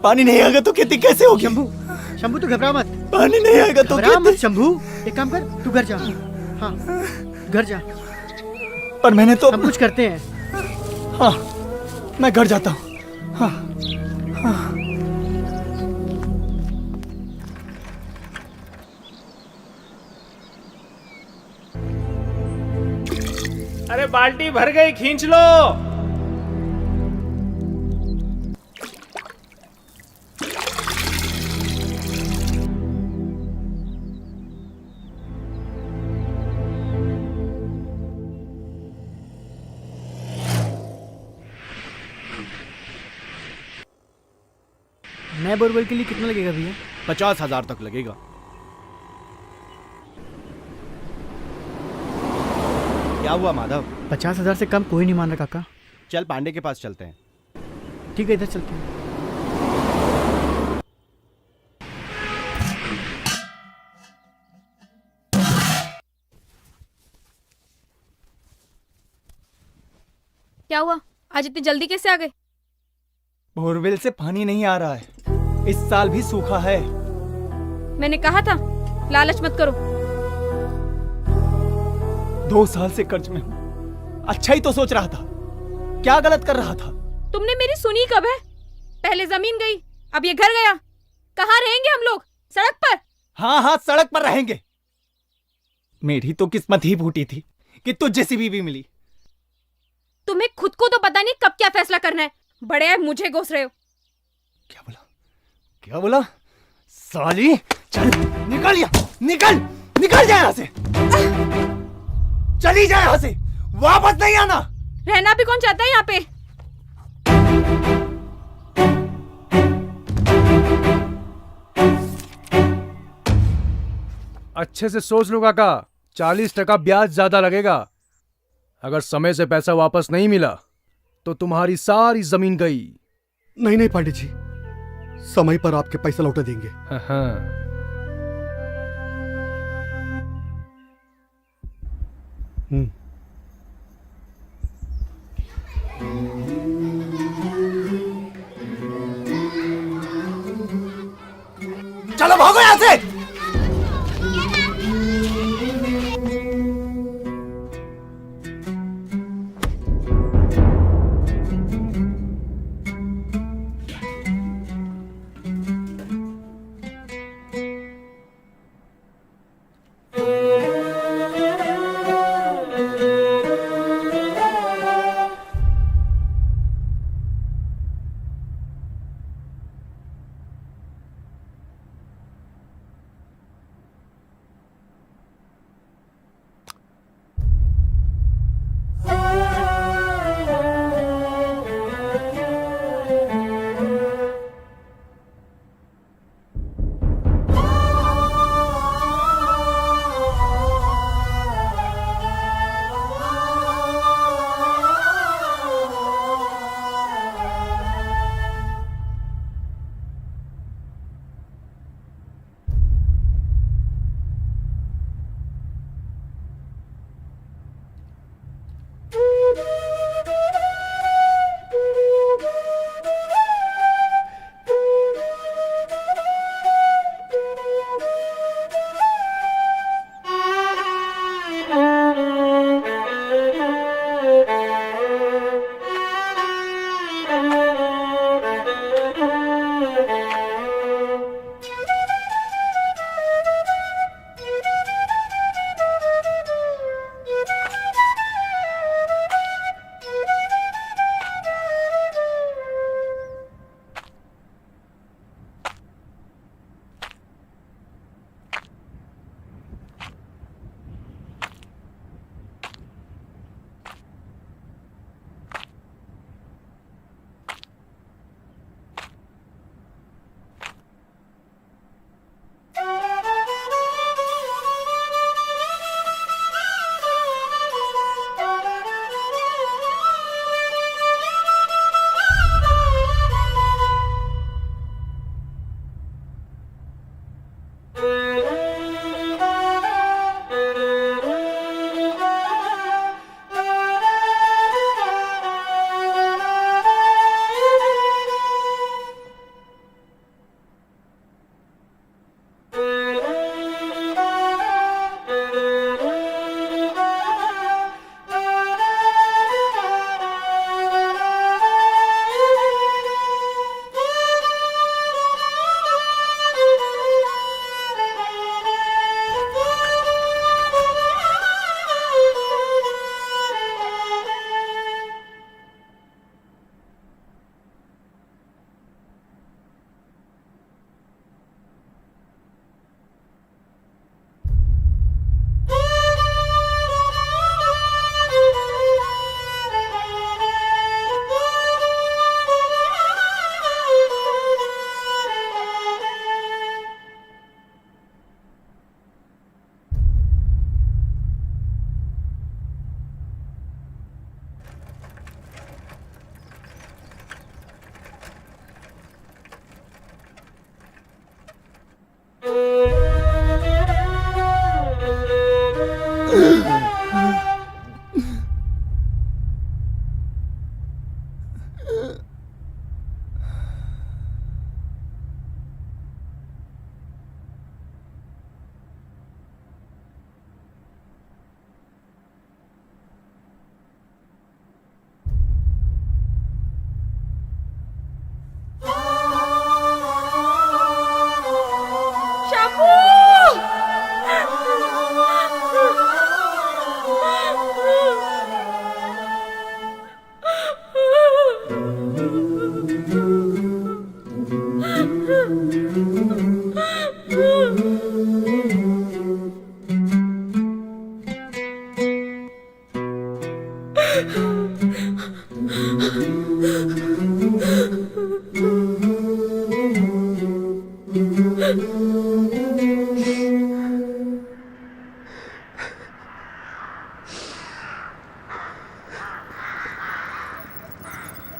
पानी नहीं आएगा तो खेती कैसे होगी? शंभू, शंभू तू घबरा मत। पानी नहीं आएगा तो घबरा मत शंभू। एक काम कर, तू घर जा। हाँ घर जा। पर मैंने तो हम कुछ करते हैं। हाँ मैं घर जाता हूँ। हाँ हाँ अरे बाल्टी भर गई, खींच लो। नए बोरवेल के लिए कितना लगेगा भैया? 50,000 तक लगेगा। क्या हुआ माधव? 50,000 से कम कोई नहीं मान रहा काका। चल पांडे के पास चलते हैं। ठीक है, इधर चलते हैं। क्या हुआ? आज इतनी जल्दी कैसे आ गए? बोरवेल से पानी नहीं आ रहा है, इस साल भी सूखा है। मैंने कहा था लालच मत करो। 2 साल से कर्ज में हूँ। अच्छा ही तो सोच रहा था, क्या गलत कर रहा था? तुमने मेरी सुनी कब है? पहले जमीन गई, अब ये घर गया। कहाँ रहेंगे हम लोग? सड़क पर? हाँ हाँ सड़क पर रहेंगे। मेरी तो किस्मत ही फूटी थी कि तुझ जैसी बीवी मिली। तुम्हें खुद को तो पता नहीं कब क्या फैसला करना है, बड़े है मुझे घोष रहे हो। क्या बोला? क्या बोला? साली चल निकल यहाँ, निकल निकल जा यहाँ से। चली जा यहाँ से, वापस नहीं आना। रहना भी कौन चाहता है यहाँ पे? अच्छे से सोच लो काका, 40% ब्याज ज्यादा लगेगा। अगर समय से पैसा वापस नहीं मिला तो तुम्हारी सारी जमीन गई। नहीं नहीं पांडे जी, समय पर आपके पैसा लौटा देंगे। हाँ। चलो भागो यहाँ से।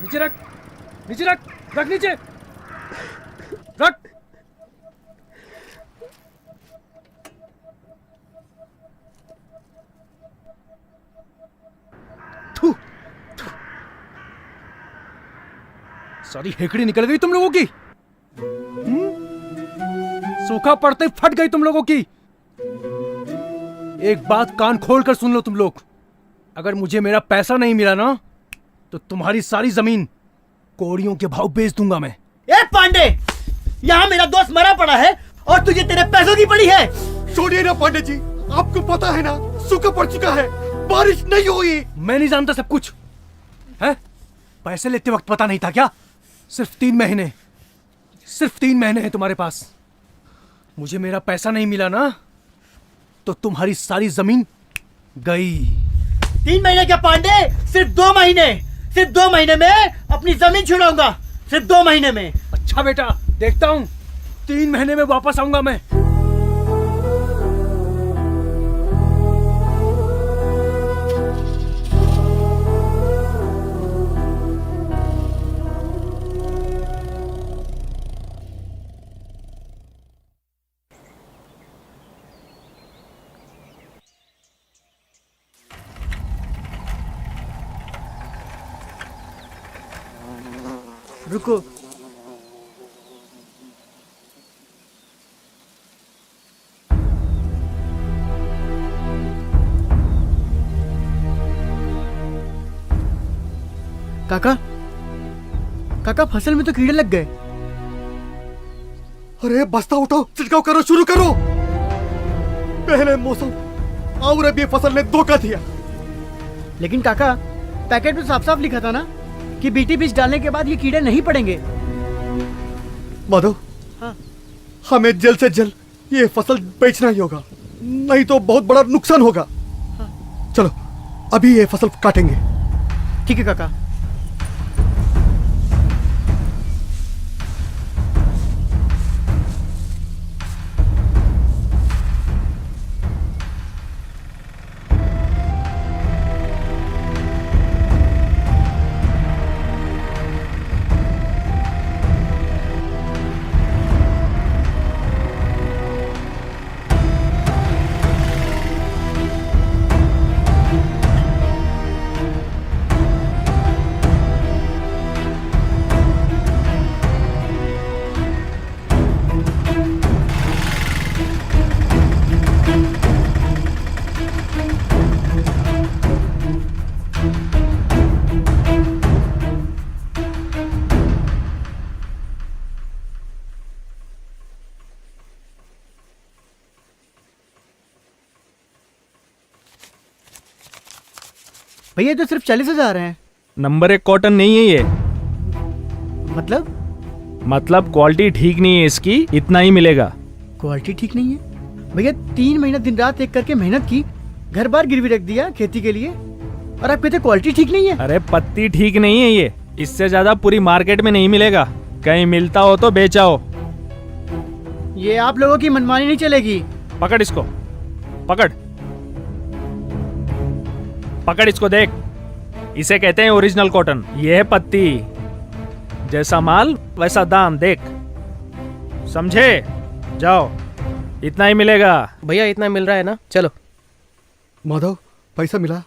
नीचे रख, नीचे रख, रख नीचे, रख। थू, थू। सारी हेकड़ी निकल गई तुम लोगों की। सूखा पड़ते ही फट गई तुम लोगों की। एक बात कान खोल कर सुन लो तुम लोग, अगर मुझे मेरा पैसा नहीं मिला ना तो तुम्हारी सारी जमीन कोड़ियों के भाव बेच दूंगा मैं। ए पांडे, यहाँ मेरा दोस्त मरा पड़ा है और तुझे तेरे पैसों की पड़ी है। छोड़िए ना पांडे जी, आपको पता है ना सूखा पड़ चुका है, बारिश नहीं हुई। मैं नहीं जानता सब कुछ है? पैसे लेते वक्त पता नहीं था क्या? सिर्फ 3 महीने, सिर्फ 3 महीने हैं तुम्हारे पास। मुझे मेरा पैसा नहीं मिला ना तो तुम्हारी सारी जमीन गई। 3 महीने क्या पांडे, सिर्फ 2 महीने। सिर्फ 2 महीने में अपनी जमीन छुड़ाऊंगा, सिर्फ 2 महीने में। अच्छा बेटा, देखता हूँ 3 महीने में वापस आऊंगा मैं। रुको, काका, काका फसल में तो कीड़े लग गए। अरे बस्ता उठाओ, छिड़काव करो, शुरू करो। पहले मौसम और अब ये फसल ने धोखा दिया। लेकिन काका, पैकेट में साफ साफ लिखा था ना कि बीटी बीज डालने के बाद ये कीड़े नहीं पड़ेंगे। माधव, हाँ। हमें जल्द से जल्द ये फसल बेचना ही होगा, नहीं तो बहुत बड़ा नुकसान होगा। हाँ। चलो अभी ये फसल काटेंगे। ठीक है काका। भैया तो सिर्फ 40,000 हैं। नंबर 1 कॉटन नहीं है ये। मतलब क्वालिटी ठीक नहीं है इसकी, इतना ही मिलेगा। क्वालिटी ठीक नहीं है भैया? 3 महीना दिन रात एक करके मेहनत की, घर बार गिरवी रख दिया खेती के लिए, और आप कहते क्वालिटी ठीक नहीं है? अरे पत्ती ठीक नहीं है ये, इससे ज्यादा पूरी मार्केट में नहीं मिलेगा। कहीं मिलता हो तो बेचाओ। ये आप लोगों की मनमानी नहीं चलेगी। पकड़ इसको, पकड़ पकड़ इसको, देख, इसे कहते हैं ओरिजिनल कॉटन। ये है पत्ती, जैसा माल वैसा दाम, देख, समझे? जाओ, इतना ही मिलेगा। भैया इतना मिल रहा है ना, चलो। माधव, पैसा मिला?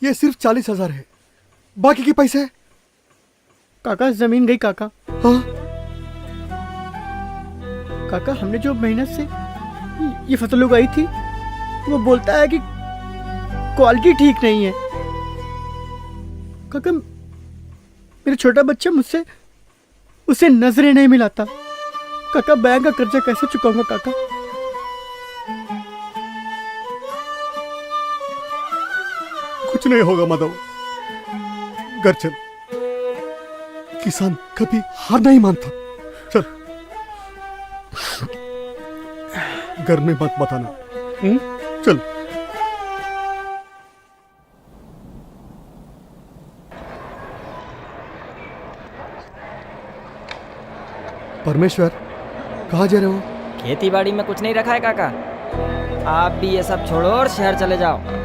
ये सिर्फ 40,000 है, बाकी के पैसे? काका जमीन गई काका। हाँ? काका हमने जो मेहनत से ये फसल उगाई थी, वो बोलता है कि क्वालिटी ठीक नहीं है। काका मेरा छोटा बच्चा मुझसे उसे नजरें नहीं मिलाता। काका बैंक का कर्जा कैसे चुकाऊंगा काका? कुछ नहीं होगा माधव, घर चल। किसान कभी हार नहीं मानता। चल घर में मत बताना। चल। परमेश्वर, कहाँ जा रहे हो? खेती बाड़ी में कुछ नहीं रखा है काका। आप भी ये सब छोड़ो और शहर चले जाओ।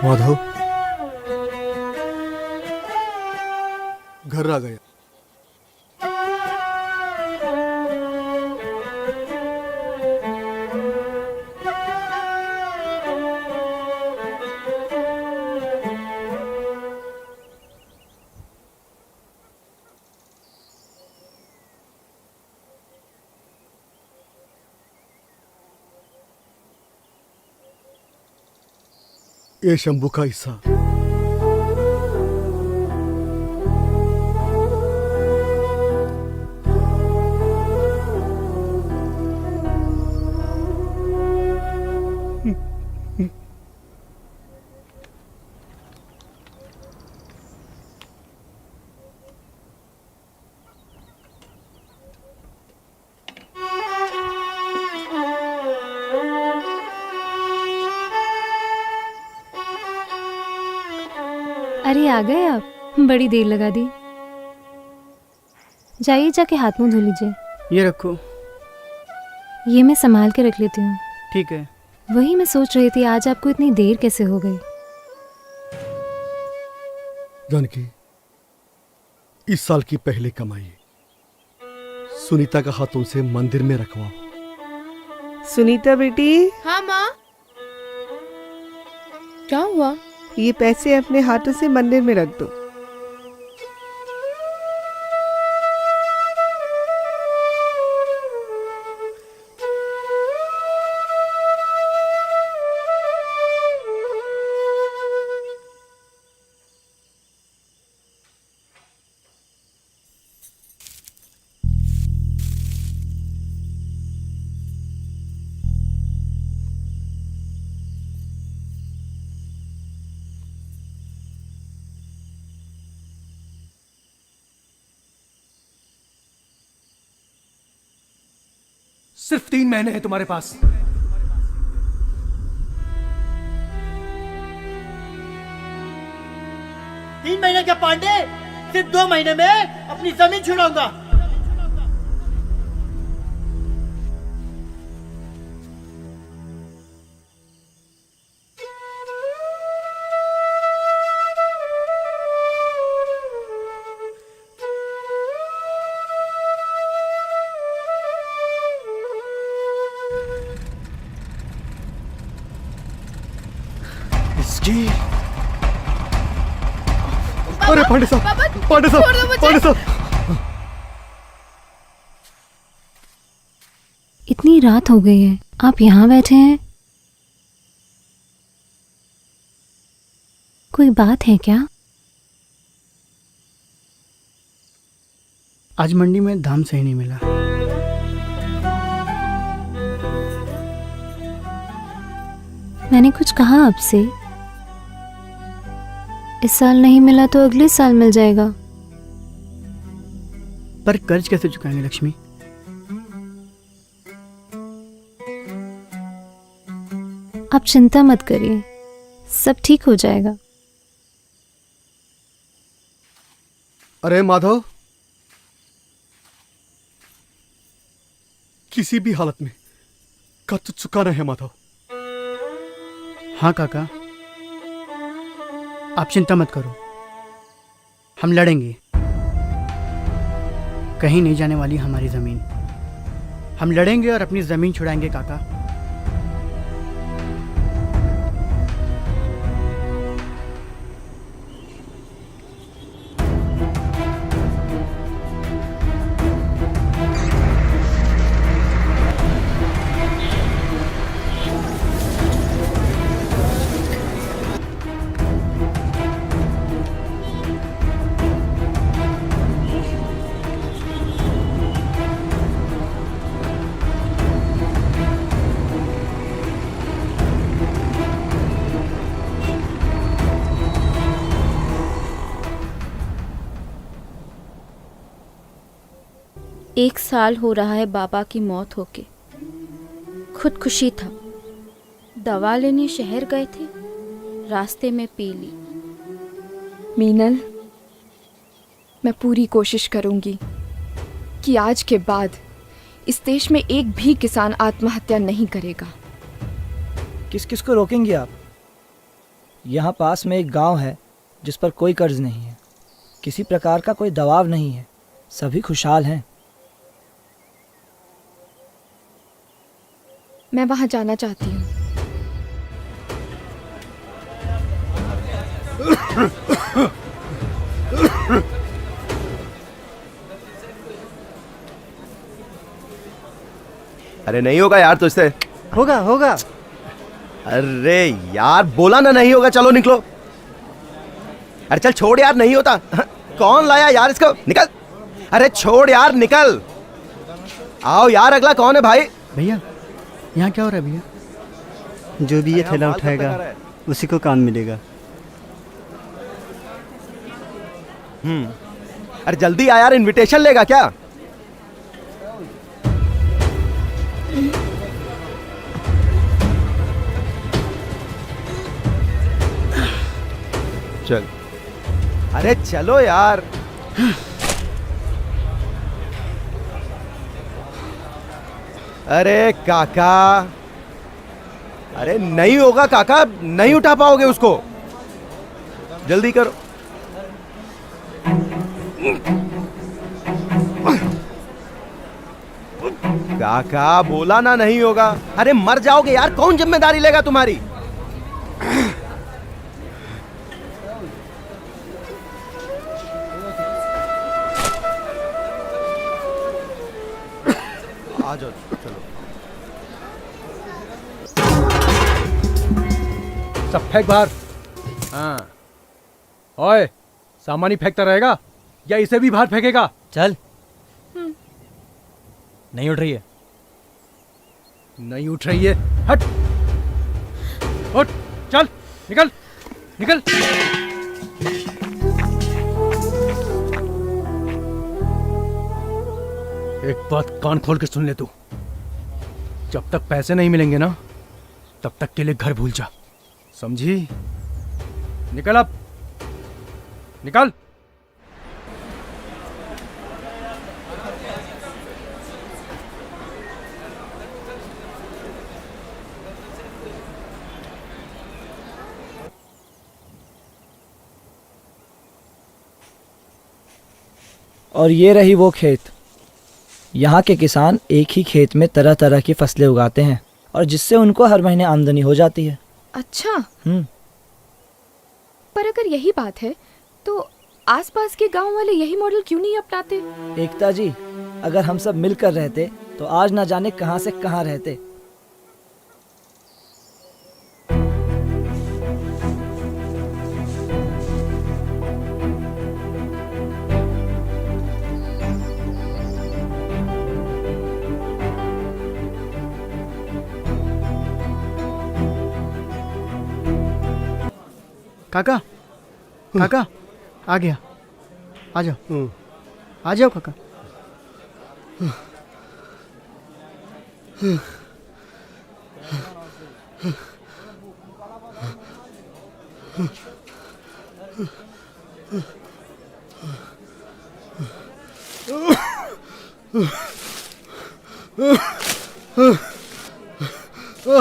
माधव, घर आ गया। ये शंभू का हिस्सा। अरे आ गए आप, बड़ी देर लगा दी। जाइए जाके हाथ मुंह धो लीजिए। ये रखो। ये मैं संभाल के रख लेती हूँ। ठीक है। वही मैं सोच रही थी आज आपको इतनी देर कैसे हो गई। जानकी, इस साल की पहली कमाई सुनीता का हाथों से मंदिर में रखवाओ। सुनीता बेटी, हाँ माँ। क्या हुआ? ये पैसे अपने हाथों से मंदिर में रख दो। सिर्फ 3 महीने हैं तुम्हारे पास। 3 महीने क्या पांडे, सिर्फ 2 महीने में अपनी जमीन छुड़ाऊंगा। अरे पांडे साहब, पांडे साहब, पांडे साहब। इतनी रात हो गई है, आप यहाँ बैठे हैं? कोई बात है क्या? आज मंडी में दाम सही नहीं मिला। मैंने कुछ कहा आपसे? इस साल नहीं मिला तो अगले साल मिल जाएगा। पर कर्ज कैसे चुकाएंगे लक्ष्मी? आप चिंता मत करिए, सब ठीक हो जाएगा। अरे माधव, किसी भी हालत में का तो चुकाना है माधव। हाँ काका, आप चिंता मत करो, हम लड़ेंगे। कहीं नहीं जाने वाली हमारी जमीन। हम लड़ेंगे और अपनी जमीन छुड़ाएंगे काका। एक साल हो रहा है बाबा की मौत होके। खुदकुशी था। दवा लेने शहर गए थे, रास्ते में पी ली। मीनल, मैं पूरी कोशिश करूंगी कि आज के बाद इस देश में एक भी किसान आत्महत्या नहीं करेगा। किस किस को रोकेंगे आप? यहाँ पास में एक गांव है जिस पर कोई कर्ज नहीं है, किसी प्रकार का कोई दबाव नहीं है, सभी खुशहाल हैं। मैं वहां जाना चाहती हूँ। अरे नहीं होगा यार तुझसे। होगा होगा। अरे यार बोला ना नहीं होगा, चलो निकलो। अरे चल छोड़ यार, नहीं होता। कौन लाया यार इसको, निकल। अरे छोड़ यार, निकल। आओ यार, अगला कौन है भाई? भैया यहाँ क्या हो रहा है भैया? जो भी ये थैला उठाएगा उसी को काम मिलेगा। अरे जल्दी आ यार, इनविटेशन लेगा क्या? चल। अरे चलो यार। अरे काका, अरे नहीं होगा काका, नहीं उठा पाओगे उसको, जल्दी करो। काका बोला ना नहीं होगा। अरे मर जाओगे यार, कौन जिम्मेदारी लेगा तुम्हारी? आ जाओ, चलो। सब फेंक बाहर। हाँ, ओए, सामान ही फेंकता रहेगा या इसे भी बाहर फेंकेगा? चल। नहीं उठ रही है। नहीं उठ रही है, हट। उठ, चल, निकल, निकल। एक बात कान खोल के सुन ले तू, जब तक पैसे नहीं मिलेंगे ना, तब तक के लिए घर भूल जा, समझी? निकल अब, निकल। और ये रही वो खेत। यहाँ के किसान एक ही खेत में तरह तरह की फसलें उगाते हैं और जिससे उनको हर महीने आमदनी हो जाती है। अच्छा। पर अगर यही बात है तो आसपास के गांव वाले यही मॉडल क्यों नहीं अपनाते? एकता जी, अगर हम सब मिलकर रहते तो आज ना जाने कहां से कहां रहते। काका, काका, आ गया। आ जाओ, आ जाओ काका। क्या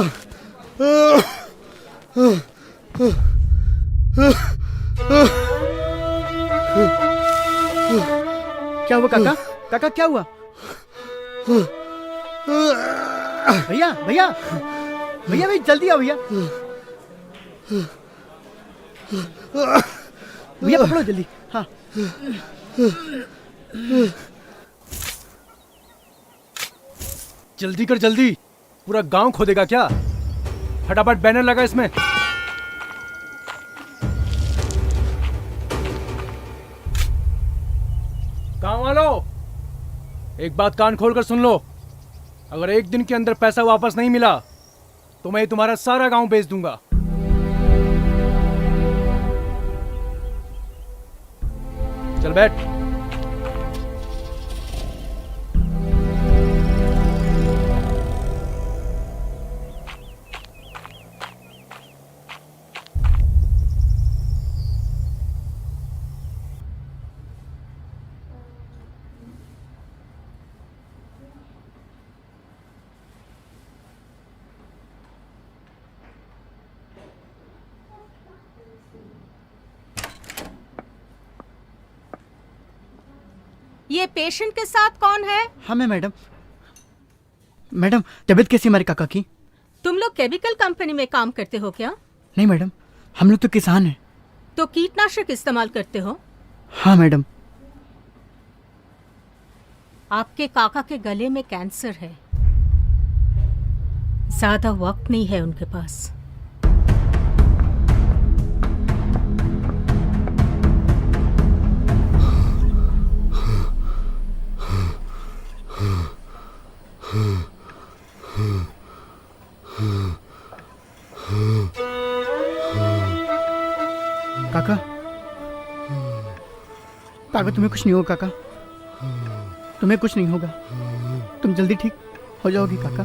हुआ काका? काका क्या हुआ? भैया भैया भैया भाई जल्दी आओ भैया। भैया पकड़ो जल्दी। हाँ जल्दी कर जल्दी, पूरा गांव खोदेगा क्या? फटाफट बैनर लगा इसमें। गांव वालों, एक बात कान खोलकर सुन लो, अगर एक दिन के अंदर पैसा वापस नहीं मिला तो मैं तुम्हारा सारा गांव बेच दूंगा। चल बैठ। ये पेशेंट के साथ कौन है? हाँ मैं मैडम। मैडम तबीयत कैसी हमारे काका की? तुम लोग केमिकल कंपनी में काम करते हो क्या? नहीं मैडम, हम लोग तो किसान हैं। तो कीटनाशक इस्तेमाल करते हो? हाँ मैडम। आपके काका के गले में कैंसर है, ज्यादा वक्त नहीं है उनके पास। काका काका तुम्हें कुछ नहीं होगा काका, तुम्हें कुछ नहीं होगा, तुम जल्दी ठीक हो जाओगी काका।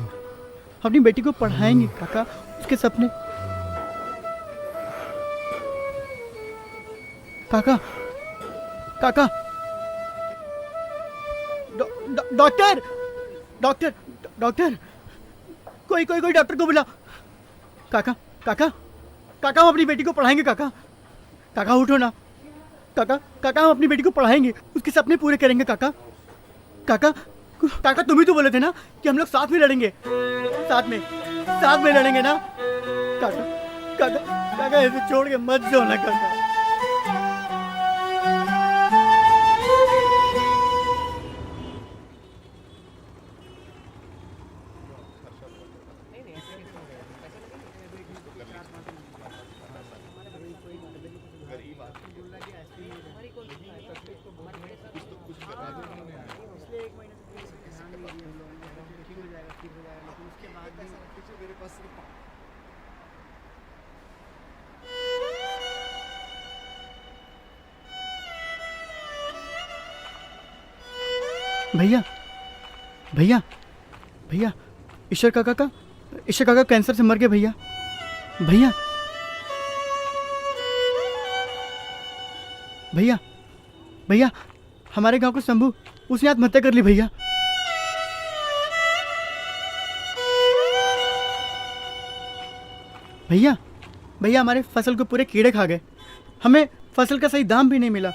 अपनी बेटी को पढ़ाएंगे काका, उसके सपने। काका काका डॉक्टर डॉक्टर डॉक्टर कोई कोई कोई डॉक्टर को बुला। काका काका काका हम अपनी बेटी को पढ़ाएंगे काका। काका उठो ना काका, काका हम अपनी बेटी को पढ़ाएंगे, उसके सपने पूरे करेंगे काका। काका काका तुम ही तो बोले थे ना कि हम लोग साथ में लड़ेंगे, साथ में लड़ेंगे ना काका। काका काका ऐसे छोड़ के मत जाओ ना काका। भैया भैया भैया ईश्वर काका कैंसर से मर गए भैया। भैया भैया भैया हमारे गांव को शंभू, उसने आत्महत्या कर ली भैया। भैया भैया हमारे फसल को पूरे कीड़े खा गए, हमें फसल का सही दाम भी नहीं मिला।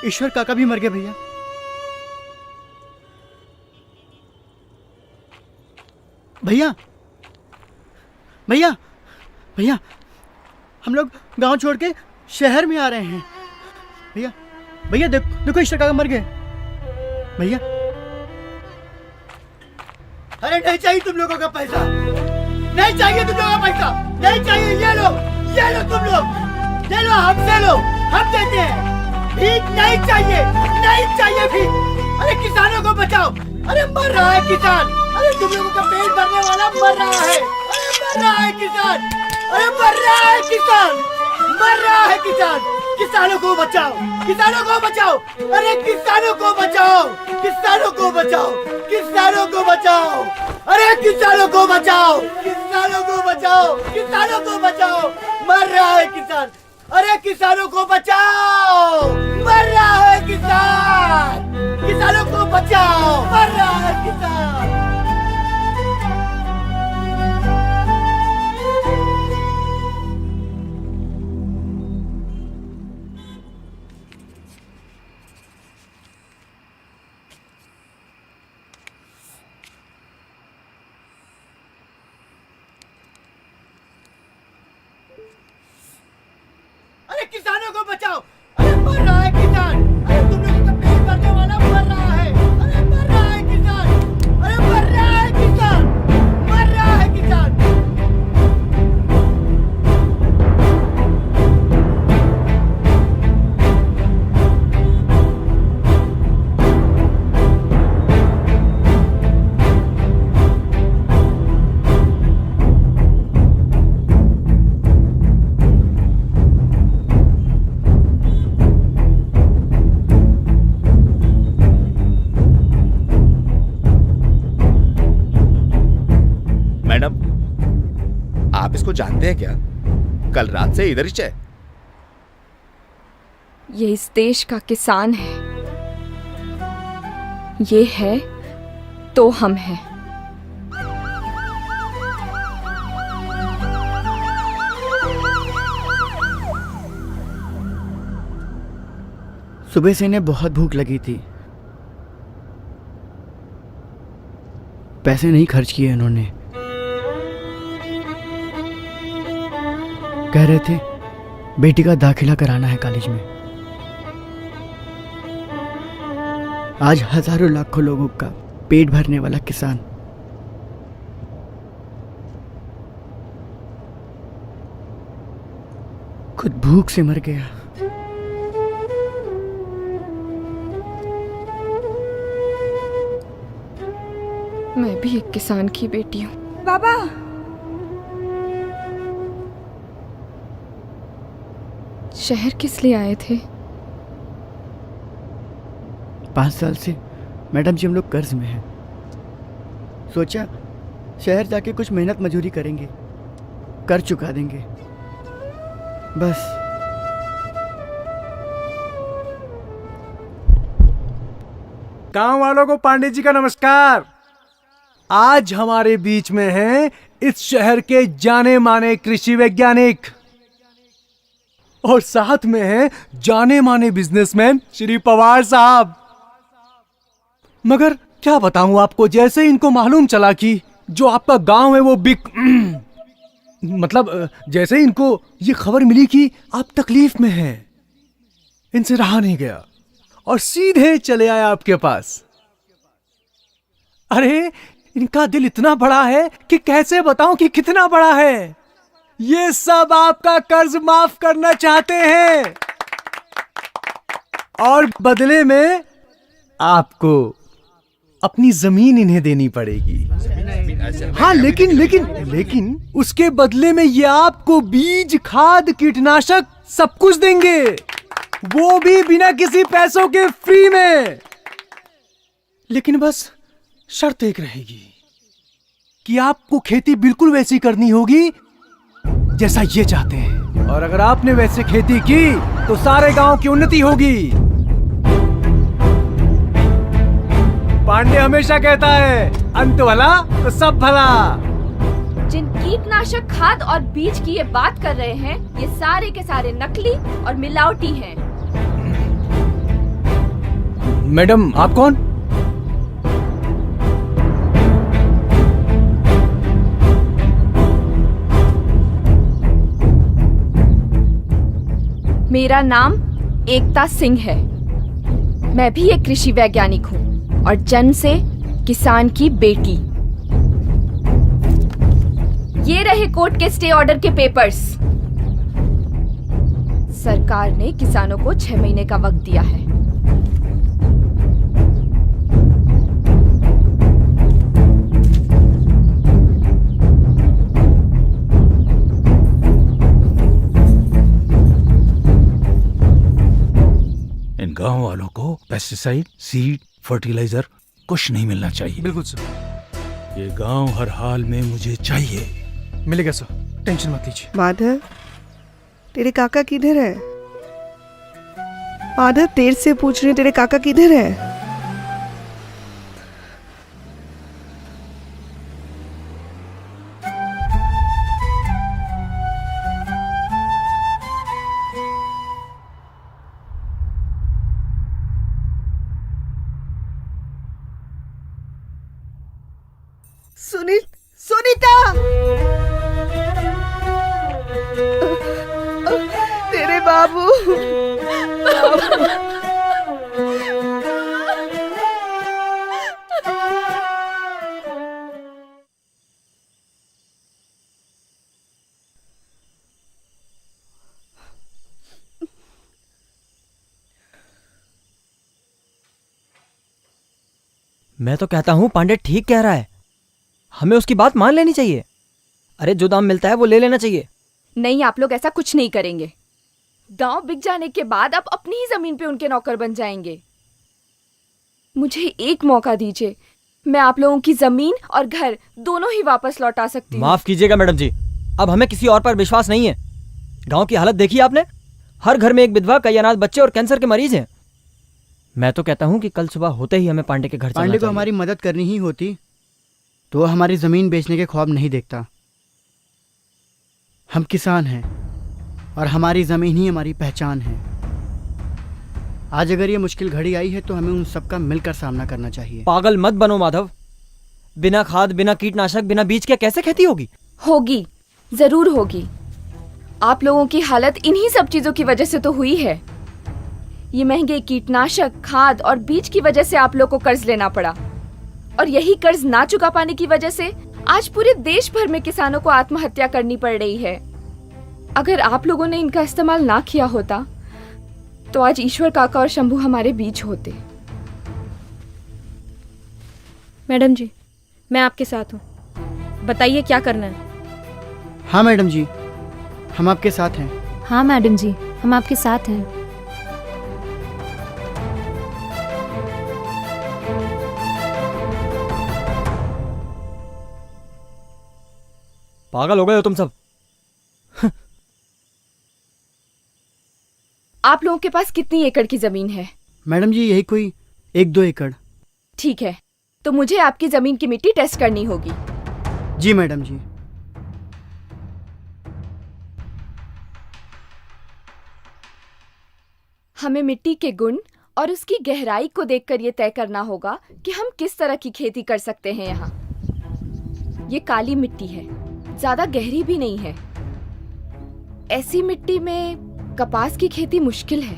ईश्वर काका भी मर गए भैया। भैया भैया भैया हम लोग गांव छोड़ के शहर में आ रहे हैं भैया। भैया देखो देखो ईश्वर काका मर गए भैया। अरे नहीं चाहिए तुम लोगों का पैसा, नहीं चाहिए तुम लोगों का पैसा, नहीं चाहिए। ये लो तुम लोग, ये लो हमसे लो, हम देते हैं। भीख नहीं चाहिए, नहीं चाहिए भीख। अरे किसानों को बचाओ, अरे मर रहा है किसान, अरे तुम लोगों का पेट भरने वाला मर रहा है, अरे मर रहा है किसान, अरे मर रहा है किसान, मर रहा है किसान। किसानों को बचाओ, किसानों को बचाओ, अरे किसानों को बचाओ, किसानों को बचाओ, किसानों को बचाओ, अरे किसानों को बचाओ, किसानों को बचाओ, किसानों को बचाओ, मर रहा है किसान, अरे किसानों को बचाओ, मर रहा है किसान, किसानों को बचाओ, मर रहा है किसान। किसानों को बचाओ। अरे मर रहा है किसान, अरे तुम लोगों का पेट भरने वाला मर रहा है, अरे मर रहा है किसान, अरे मर रहा है किसान, मर रहा है किसान। मैडम, आप इसको जानते हैं क्या? कल रात से इधर ही है। ये इस देश का किसान है। ये है तो हम हैं। सुबह से इन्हें बहुत भूख लगी थी, पैसे नहीं खर्च किए इन्होंने। कह रहे थे बेटी का दाखिला कराना है कॉलेज में। आज हजारों लाखों लोगों का पेट भरने वाला किसान खुद भूख से मर गया। मैं भी एक किसान की बेटी हूँ। बाबा, शहर किस लिए आए थे? 5 साल से मैडम जी हम लोग कर्ज में हैं। सोचा शहर जाके कुछ मेहनत मजदूरी करेंगे, कर चुका देंगे बस। गांव वालों को पांडे जी का नमस्कार। आज हमारे बीच में हैं इस शहर के जाने माने कृषि वैज्ञानिक और साथ में हैं जाने माने बिजनेसमैन श्री पवार साहब। मगर क्या बताऊं आपको, जैसे इनको मालूम चला कि जो आपका गांव है वो मतलब जैसे इनको ये खबर मिली कि आप तकलीफ में हैं, इनसे रहा नहीं गया और सीधे चले आए आपके पास। अरे इनका दिल इतना बड़ा है कि कैसे बताऊं कि कितना बड़ा है। ये सब आपका कर्ज माफ करना चाहते हैं और बदले में आपको अपनी जमीन इन्हें देनी पड़ेगी। हाँ, लेकिन उसके बदले में ये आपको बीज, खाद, कीटनाशक सब कुछ देंगे, वो भी बिना किसी पैसों के फ्री में। लेकिन बस शर्त एक रहेगी कि आपको खेती बिल्कुल वैसी करनी होगी जैसा ये चाहते हैं, और अगर आपने वैसे खेती की तो सारे गांव की उन्नति होगी। पांडे हमेशा कहता है अंत भला तो सब भला। जिन कीटनाशक, खाद और बीज की ये बात कर रहे हैं, ये सारे के सारे नकली और मिलावटी हैं। मैडम, आप कौन? मेरा नाम एकता सिंह है। मैं भी एक कृषि वैज्ञानिक हूँ और जन्म से किसान की बेटी। ये रहे कोर्ट के स्टे ऑर्डर के पेपर्स। सरकार ने किसानों को 6 महीने का वक्त दिया है। इन गांव वालों को पेस्टिसाइड, सीड, फर्टिलाइजर कुछ नहीं मिलना चाहिए। बिल्कुल सर। ये गांव हर हाल में मुझे चाहिए। मिलेगा सर, टेंशन मत लीजिए। माधव, तेरे काका किधर है? माधव, तेरे से पूछ रहे, तेरे काका किधर है? सुनीता, तेरे बाबू मैं तो कहता हूँ पांडे ठीक कह रहा है, हमें उसकी बात मान लेनी चाहिए। अरे जो दाम मिलता है वो ले लेना चाहिए। नहीं, आप लोग ऐसा कुछ नहीं करेंगे। गांव बिक जाने के बाद आप अपनी ही जमीन पे उनके नौकर बन जाएंगे। मुझे एक मौका दीजिए, मैं आप लोगों की जमीन और घर दोनों ही वापस लौटा सकती हूँ। माफ कीजिएगा मैडम जी, अब हमें किसी और पर विश्वास नहीं है। गांव की हालत देखी आपने, हर घर में एक विधवा, कई अनाथ बच्चे और कैंसर के मरीज हैं। मैं तो कहता हूँ कि कल सुबह होते ही हमें पांडे के घर चलना पांडे को चाहिए। हमारी मदद करनी ही होती तो वो हमारी जमीन बेचने के ख्वाब नहीं देखता। हम किसान हैं और हमारी जमीन ही हमारी पहचान है। आज अगर ये मुश्किल घड़ी आई है तो हमें उन सबका मिलकर सामना करना चाहिए। पागल मत बनो माधव, बिना खाद, बिना कीटनाशक, बिना बीज के कैसे खेती होगी? होगी, जरूर होगी। आप लोगों की हालत इन्हीं सब चीजों की वजह से तो हुई है। ये महंगे कीटनाशक, खाद और बीज की वजह से आप लोग को कर्ज लेना पड़ा, और यही कर्ज ना चुका पाने की वजह से आज पूरे देश भर में किसानों को आत्महत्या करनी पड़ रही है। अगर आप लोगों ने इनका इस्तेमाल ना किया होता तो आज ईश्वर काका और शंभू हमारे बीच होते। मैडम जी, मैं आपके साथ हूँ, बताइए क्या करना है। हाँ मैडम जी, हम आपके साथ हैं। हाँ मैडम जी, हम आपके साथ हैं। पागल हो गए हो तुम सब। आप लोगों के पास कितनी एकड़ की जमीन है? मैडम जी यही कोई 1-2 एकड़। ठीक है, तो मुझे आपकी जमीन की मिट्टी टेस्ट करनी होगी। जी मैडम जी। हमें मिट्टी के गुण और उसकी गहराई को देखकर ये तय करना होगा कि हम किस तरह की खेती कर सकते हैं। यहाँ ये काली मिट्टी है, ज्यादा गहरी भी नहीं है। ऐसी मिट्टी में कपास की खेती मुश्किल है।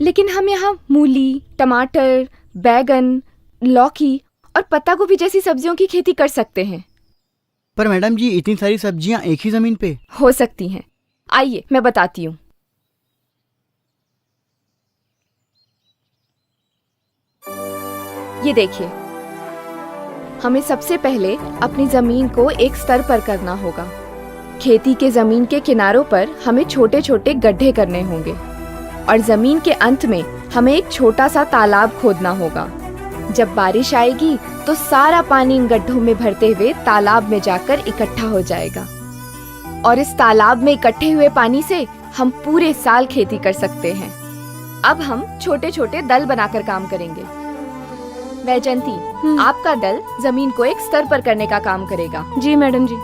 लेकिन हम यहाँ मूली, टमाटर, बैगन, लौकी और पत्ता गोभी जैसी सब्जियों की खेती कर सकते हैं। पर मैडम जी इतनी सारी सब्जियां एक ही जमीन पे हो सकती हैं। आइए मैं बताती हूँ। ये देखिए, हमें सबसे पहले अपनी जमीन को एक स्तर पर करना होगा। खेती के जमीन के किनारों पर हमें छोटे छोटे गड्ढे करने होंगे और जमीन के अंत में हमें एक छोटा सा तालाब खोदना होगा। जब बारिश आएगी तो सारा पानी इन गड्ढों में भरते हुए तालाब में जाकर इकट्ठा हो जाएगा और इस तालाब में इकट्ठे हुए पानी से हम पूरे साल खेती कर सकते हैं। अब हम छोटे छोटे दल बनाकर काम करेंगे। वैजंती, आपका दल जमीन को एक स्तर पर करने का काम करेगा। जी मैडम जी।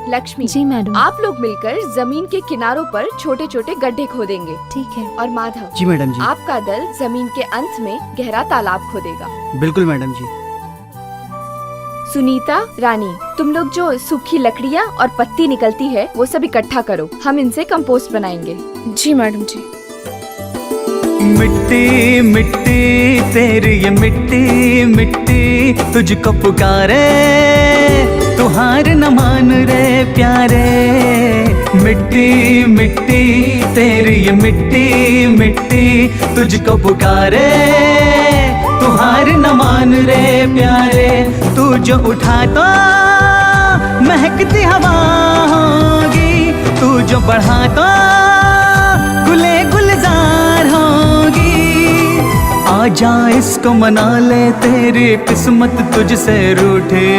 लक्ष्मी, जी मैडम। आप लोग मिलकर जमीन के किनारों पर छोटे छोटे गड्ढे खोदेंगे। ठीक है। और माधव जी मैडम जी। आपका दल जमीन के अंत में गहरा तालाब खोदेगा। बिल्कुल मैडम जी। सुनीता, रानी, तुम लोग जो सूखी लकड़ियाँ और पत्ती निकलती है वो सब इकट्ठा करो, हम इनसे कंपोस्ट बनाएंगे। जी मैडम जी। मिट्टी मिट्टी तेरी ये मिट्टी मिट्टी तुझको पुकारे, तू हार न मान रे प्यारे। मिट्टी मिट्टी तेरी ये मिट्टी मिट्टी तुझको पुकारे, तू हार न मान रे प्यारे। तू जो उठा तो महकती हवा होगी, तू जो बढ़ा तो गुले गुलजार होगी। आजा इसको मना ले तेरी किस्मत तुझसे रूठे,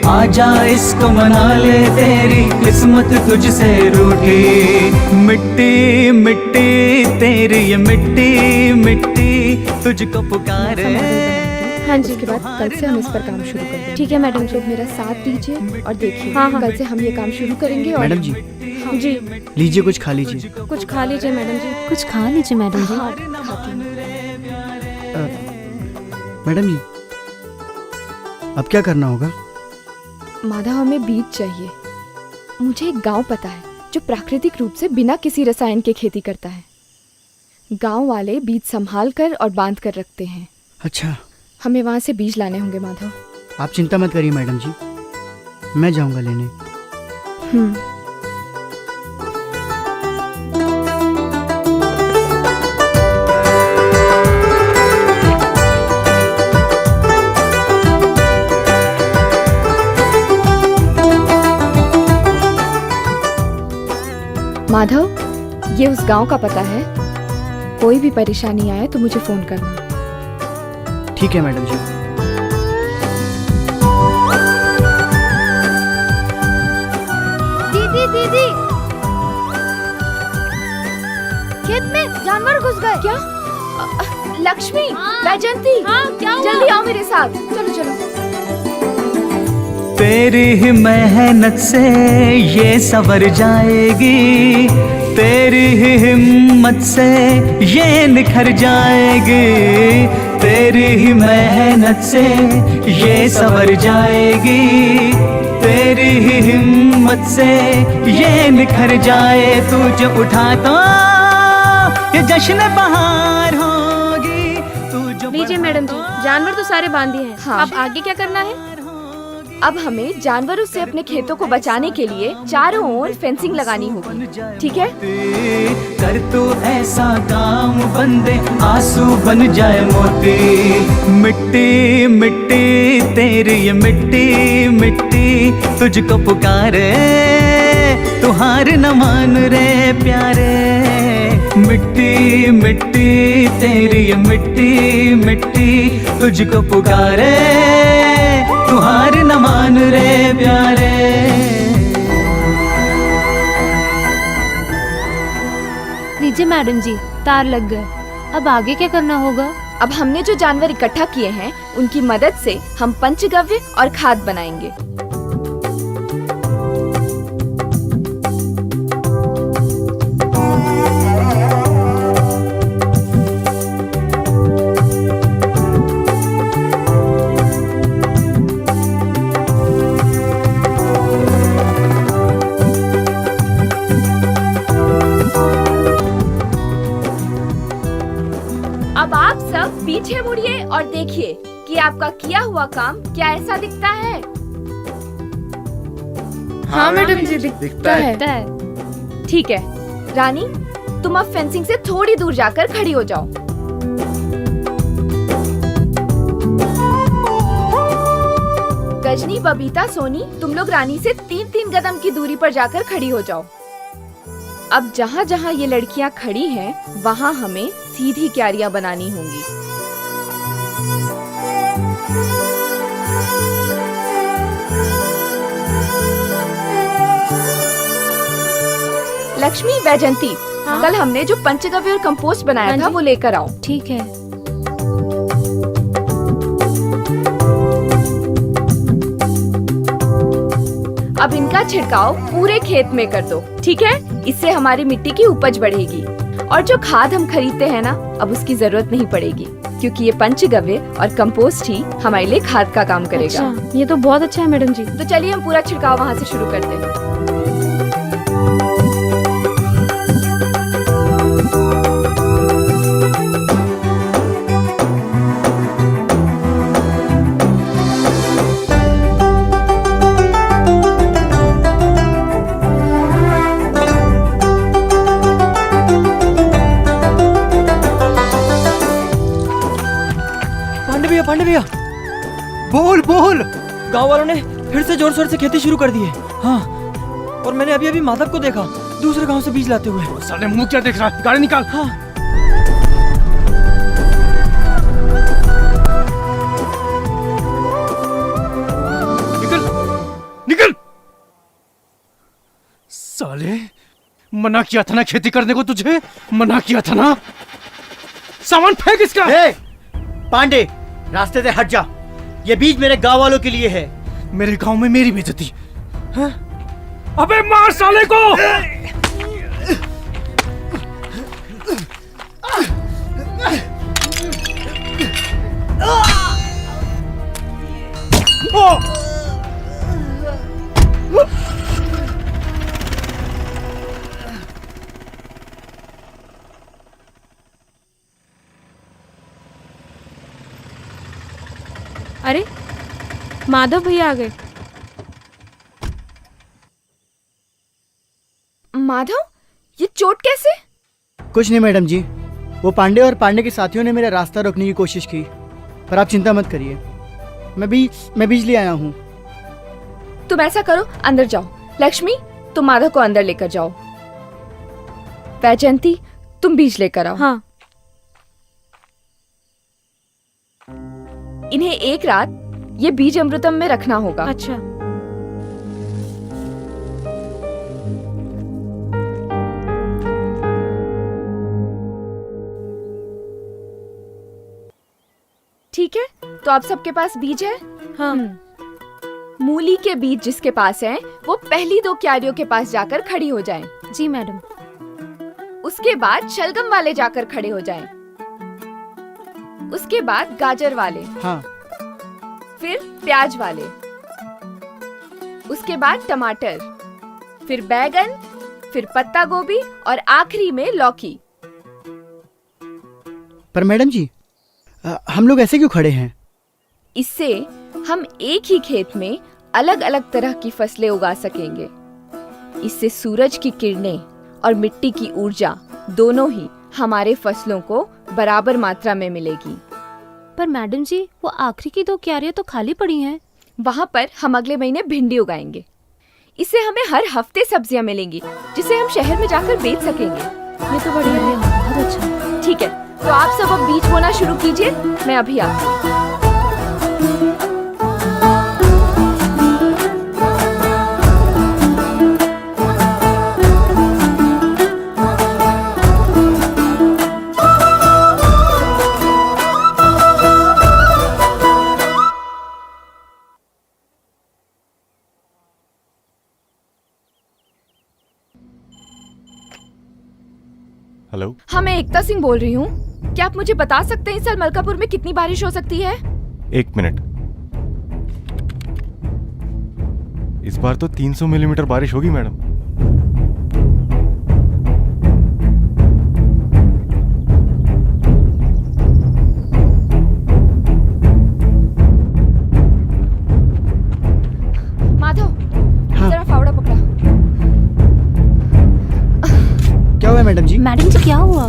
आजा इसको मना ले तेरी किस्मत तुझसे रूठे। मिट्टी मिट्टी तेरी ये मिट्टी मिट्टी तुझको पुकारे। हाँ जी, इसके बाद कल से हम इस पर काम शुरू करेंगे। ठीक है मैडम जी, मेरा साथ दीजिए और देखिए। हाँ, कल से हम ये काम शुरू करेंगे। और मैडम जी। हाँ जी। लीजिए कुछ खा लीजिए। कुछ खा लीजिए मैडम जी। कुछ खा लीजिए मैडम जी। हाँ, खाती हूँ। मैडम जी अब क्या करना होगा? माधव, हमें बीज चाहिए। मुझे एक गांव पता है जो प्राकृतिक रूप से बिना किसी रसायन के खेती करता है। गांव वाले बीज संभाल कर और बांध कर रखते हैं। अच्छा, हमें वहां से बीज लाने होंगे माधव। आप चिंता मत करिए मैडम जी, मैं जाऊंगा लेने। माधव, ये उस गांव का पता है। कोई भी परेशानी आए तो मुझे फोन करना। ठीक है मैडम जी। दीदी दीदी, खेत में जानवर घुस गए। क्या? लक्ष्मी, वैजंती, क्या हुआ? जल्दी आओ मेरे साथ। चलो चलो। तेरी ही मेहनत से ये सवर जाएगी, तेरी ही हिम्मत से ये निखर जाएगी, तेरी ही मेहनत से ये सवर जाएगी, तेरी ही हिम्मत से ये निखर जाए। तू जो उठा तो ये जश्न बहार होगी। तू जो लीजिए मैडम जी, जानवर तो सारे बांधे हैं। हाँ। अब आगे क्या करना है? अब हमें जानवरों से अपने खेतों को बचाने के लिए चारों ओर फेंसिंग लगानी होगी, ठीक है? कर तू ऐसा काम बंदे आंसू बन जाए मोती। मिट्टी मिट्टी तेरी ये मिट्टी मिट्टी तुझको पुकारे, तू हार न मान रे प्यारे। मिट्टी मिट्टी तेरी ये मिट्टी मिट्टी तुझको पुकारे, तू हार न मान रे प्यारे। लीजिए मैडम जी, तार लग गए। अब आगे क्या करना होगा? अब हमने जो जानवर इकट्ठा किए हैं उनकी मदद से हम पंचगव्य और खाद बनाएंगे। अब आप सब पीछे मुड़िए और देखिए कि आपका किया हुआ काम क्या ऐसा दिखता है। हाँ मैडम जी, दिखता है। ठीक है रानी, तुम अब फेंसिंग से थोड़ी दूर जाकर खड़ी हो जाओ। गजनी, बबीता, सोनी, तुम लोग रानी से 3-3 कदम की दूरी पर जाकर खड़ी हो जाओ। अब जहाँ जहाँ ये लड़कियाँ खड़ी हैं, वहाँ हमें सीधी क्यारियाँ बनानी होंगी। लक्ष्मी, वैजंती, कल हमने जो पंचगव्य और कंपोस्ट बनाया था वो लेकर आओ। ठीक है। अब इनका छिड़काव पूरे खेत में कर दो, ठीक है? इससे हमारी मिट्टी की उपज बढ़ेगी। और जो खाद हम खरीदते हैं ना, अब उसकी जरूरत नहीं पड़ेगी, क्योंकि ये पंचगव्य और कंपोस्ट ही हमारे लिए खाद का काम करेगा। अच्छा, ये तो बहुत अच्छा है मैडम जी। तो चलिए हम पूरा छिड़काव वहाँ से शुरू करते हैं। पांडे भैया, बोल बोल। गांव वालों ने फिर से जोर शोर से खेती शुरू कर दी है। हाँ, और मैंने अभी अभी माधव को देखा दूसरे गांव से बीज लाते हुए। साले मुंह क्या देख रहा है? गाड़ी निकाल। हाँ। निकल निकल। साले, मना किया था ना खेती करने को तुझे, मना किया था ना। सामान फेंक इसका। पांडे, रास्ते से हट जा। ये बीज मेरे गांव वालों के लिए है। मेरे गांव में मेरी बेइज्जती। अबे मार साले को। अरे माधव भैया आ गए। माधव, ये चोट कैसे? कुछ नहीं मैडम जी, वो पांडे और पांडे के साथियों ने मेरा रास्ता रोकने की कोशिश की, पर आप चिंता मत करिए, मैं बीज ले आया हूँ। तुम ऐसा करो, अंदर जाओ। लक्ष्मी, तुम माधव को अंदर लेकर जाओ। वैजयंती, तुम बीज लेकर आओ। हाँ। इन्हें एक रात ये बीज अमृतम में रखना होगा। अच्छा। ठीक है, तो आप सबके पास बीज है? हाँ। मूली के बीज जिसके पास हैं, वो पहली 2 क्यारियों के पास जाकर खड़ी हो जाएं। जी मैडम। उसके बाद शलगम वाले जाकर खड़े हो जाएं। उसके बाद गाजर वाले। हाँ। फिर प्याज वाले। उसके बाद टमाटर, फिर बैगन, फिर पत्ता गोभी और आखिरी में लौकी। पर मैडम जी, हम लोग ऐसे क्यों खड़े हैं? इससे हम एक ही खेत में अलग अलग तरह की फसलें उगा सकेंगे। इससे सूरज की किरणें और मिट्टी की ऊर्जा दोनों ही हमारे फसलों को बराबर मात्रा में मिलेगी। पर मैडम जी, वो आखिरी की 2 क्यारियां तो खाली पड़ी हैं। वहाँ पर हम अगले महीने भिंडी उगाएंगे। इससे हमें हर हफ्ते सब्जियाँ मिलेंगी, जिसे हम शहर में जाकर बेच सकेंगे। ये तो बढ़िया है, बहुत अच्छा। ठीक है, तो आप सब अब बीज बोना शुरू कीजिए, मैं अभी आती हूँ। हेलो। हाँ, मैं एकता सिंह बोल रही हूँ। क्या आप मुझे बता सकते हैं इस साल मलकापुर में कितनी बारिश हो सकती है? 1 मिनट। इस बार तो 300 मिलीमीटर बारिश होगी मैडम। माधव, जरा फावड़ा पकड़ा। क्या हुआ मैडम जी? मैडम जी, क्या हुआ?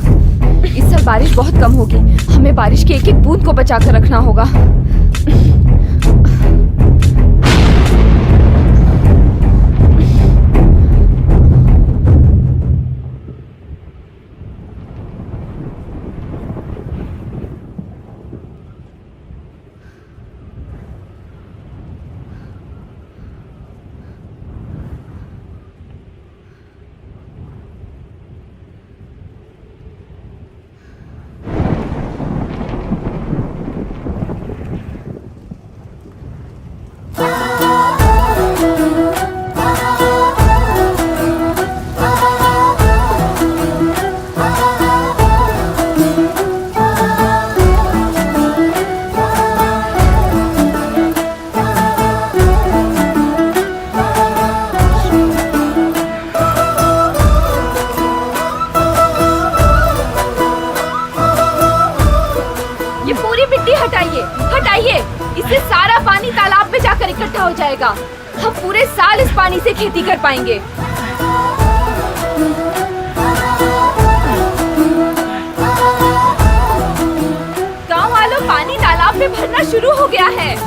इस साल बारिश बहुत कम होगी, हमें बारिश के एक एक बूंद को बचा कर रखना होगा। हटाइए, इससे सारा पानी तालाब में जाकर इकट्ठा हो जाएगा। हम पूरे साल इस पानी से खेती कर पाएंगे। गांव वालों, पानी तालाब में भरना शुरू हो गया है।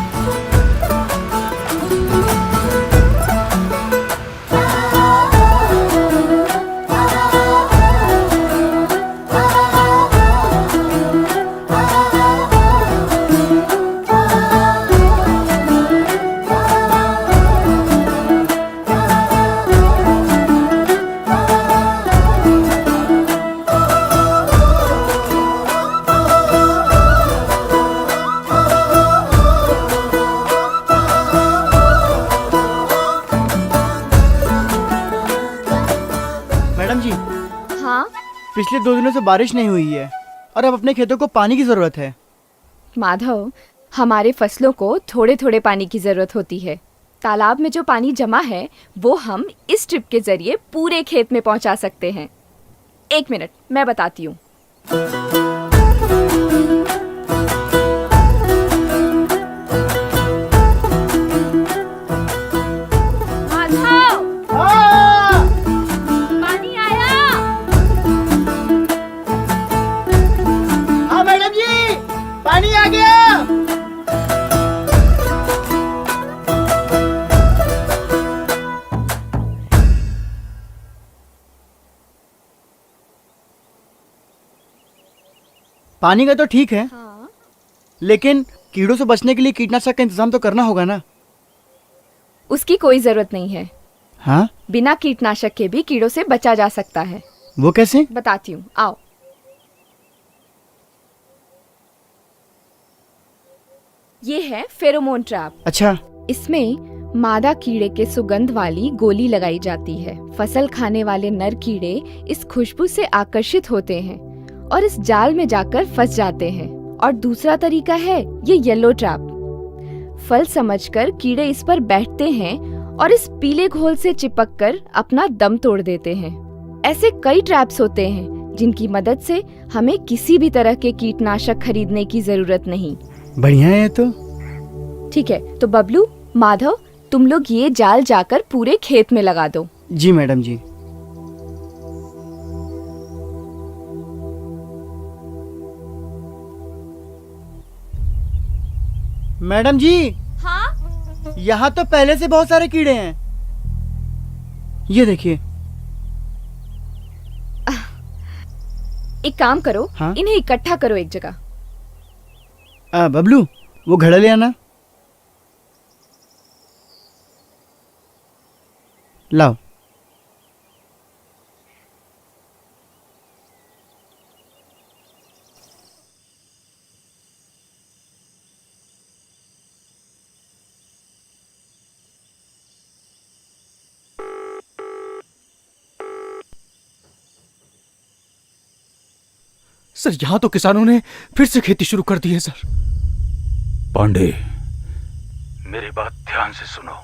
पिछले 2 दिनों से बारिश नहीं हुई है और अब अपने खेतों को पानी की जरूरत है। माधव, हमारे फसलों को थोड़े थोड़े पानी की जरूरत होती है। तालाब में जो पानी जमा है वो हम इस ट्रिप के जरिए पूरे खेत में पहुंचा सकते हैं। 1 मिनट, मैं बताती हूँ। पानी आ गया। पानी का तो ठीक है, लेकिन कीड़ों से बचने के लिए कीटनाशक का इंतजाम तो करना होगा ना। उसकी कोई जरूरत नहीं है। हाँ, बिना कीटनाशक के भी कीड़ों से बचा जा सकता है। वो कैसे? बताती हूँ, आओ। ये है फेरोमोन ट्रैप। अच्छा। इसमें मादा कीड़े के सुगंध वाली गोली लगाई जाती है। फसल खाने वाले नर कीड़े इस खुशबू से आकर्षित होते हैं और इस जाल में जाकर फंस जाते हैं। और दूसरा तरीका है ये येलो ट्रैप। फल समझकर कीड़े इस पर बैठते हैं और इस पीले घोल से चिपककर अपना दम तोड़ देते हैं। ऐसे कई ट्रैप्स होते हैं जिनकी मदद से हमें किसी भी तरह के कीटनाशक खरीदने की जरूरत नहीं। बढ़िया है तो। ठीक है, तो बबलू, माधव, तुम लोग ये जाल जाकर पूरे खेत में लगा दो। जी मैडम जी। मैडम जी। हाँ? यहाँ तो पहले से बहुत सारे कीड़े हैं। ये देखिए। एक काम करो, हाँ? इन्हें इकट्ठा करो एक जगह। बबलू, वो घड़ा ले आना। लाओ। सर, यहाँ तो किसानों ने फिर से खेती शुरू कर दी है सर। पांडे, मेरी बात ध्यान से सुनो।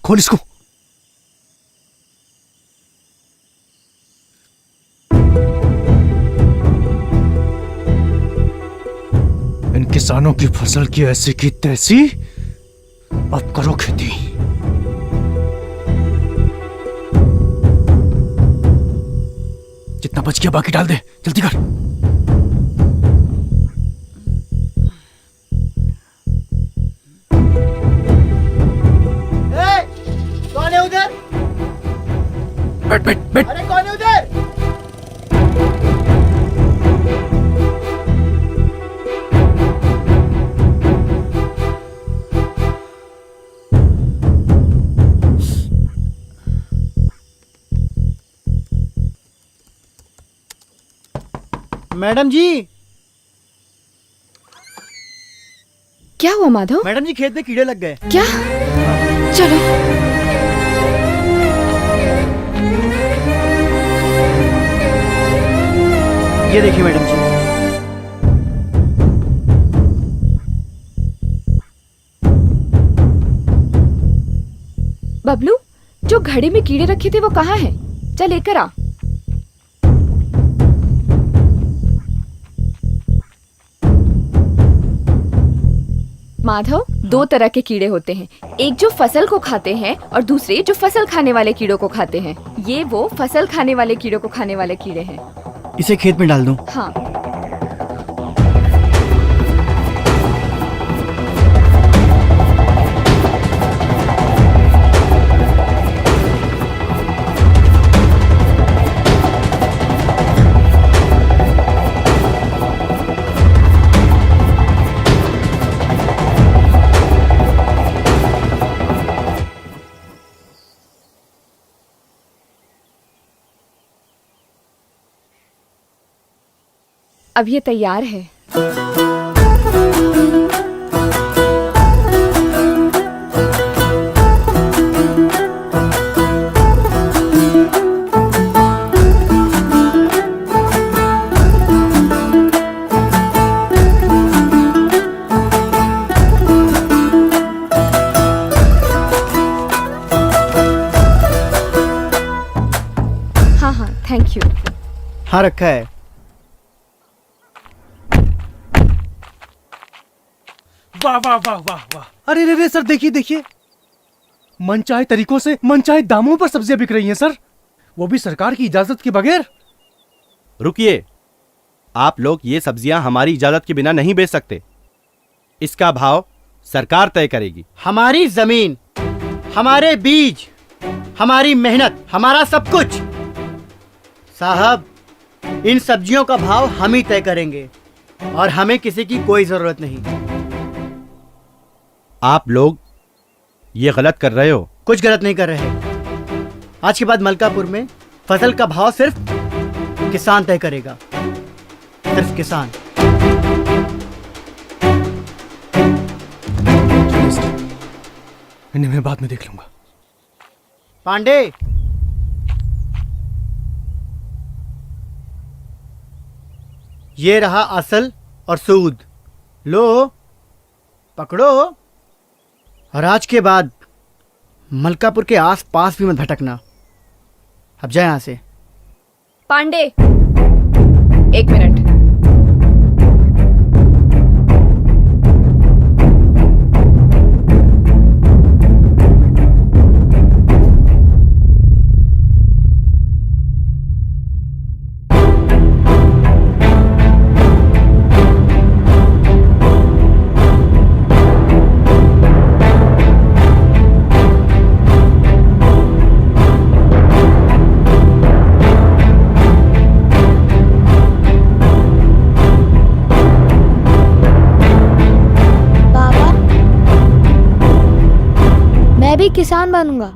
खोल इसको। इन किसानों की फसल की ऐसी की तैसी, अब करो खेती। जितना बच गया बाकी डाल दे, जल्दी कर। कौन है उधर? बैठ बैठ बैठ। अरे कौन है उधर? मैडम जी। क्या हुआ माधव? मैडम जी, खेत में कीड़े लग गए। क्या? चलो। ये देखिए मैडम जी। बबलू, जो घड़े में कीड़े रखे थे वो कहाँ हैं? चल लेकर आ। माधव, दो तरह के कीड़े होते हैं, एक जो फसल को खाते हैं और दूसरे जो फसल खाने वाले कीड़ों को खाते हैं। ये वो फसल खाने वाले कीड़ों को खाने वाले कीड़े हैं। इसे खेत में डाल दूं? हाँ। अब ये तैयार है। हाँ हाँ, थैंक यू। हाँ रखा है। वाह वाह वाह वाह वाह। अरे रे रे सर, देखिए देखिए, मनचाहे तरीकों से मनचाहे दामों पर सब्जियां बिक रही हैं सर, वो भी सरकार की इजाजत के बगैर। रुकिए, आप लोग ये सब्जियां हमारी इजाजत के बिना नहीं बेच सकते। इसका भाव सरकार तय करेगी। हमारी जमीन, हमारे बीज, हमारी मेहनत, हमारा सब कुछ। साहब, इन सब्जियों का भाव हम ही तय करेंगे और हमें किसी की कोई जरूरत नहीं। आप लोग ये गलत कर रहे हो। कुछ गलत नहीं कर रहे। आज के बाद मलकापुर में फसल का भाव सिर्फ किसान तय करेगा, सिर्फ किसान। इन्हें मैं बाद में देख लूंगा। पांडे, ये रहा असल और सूद, लो पकड़ो। और आज के बाद मलकापुर के आस पास भी मत भटकना। अब जाए यहां से। पांडे, एक मिनट। मैं भी किसान बनूंगा।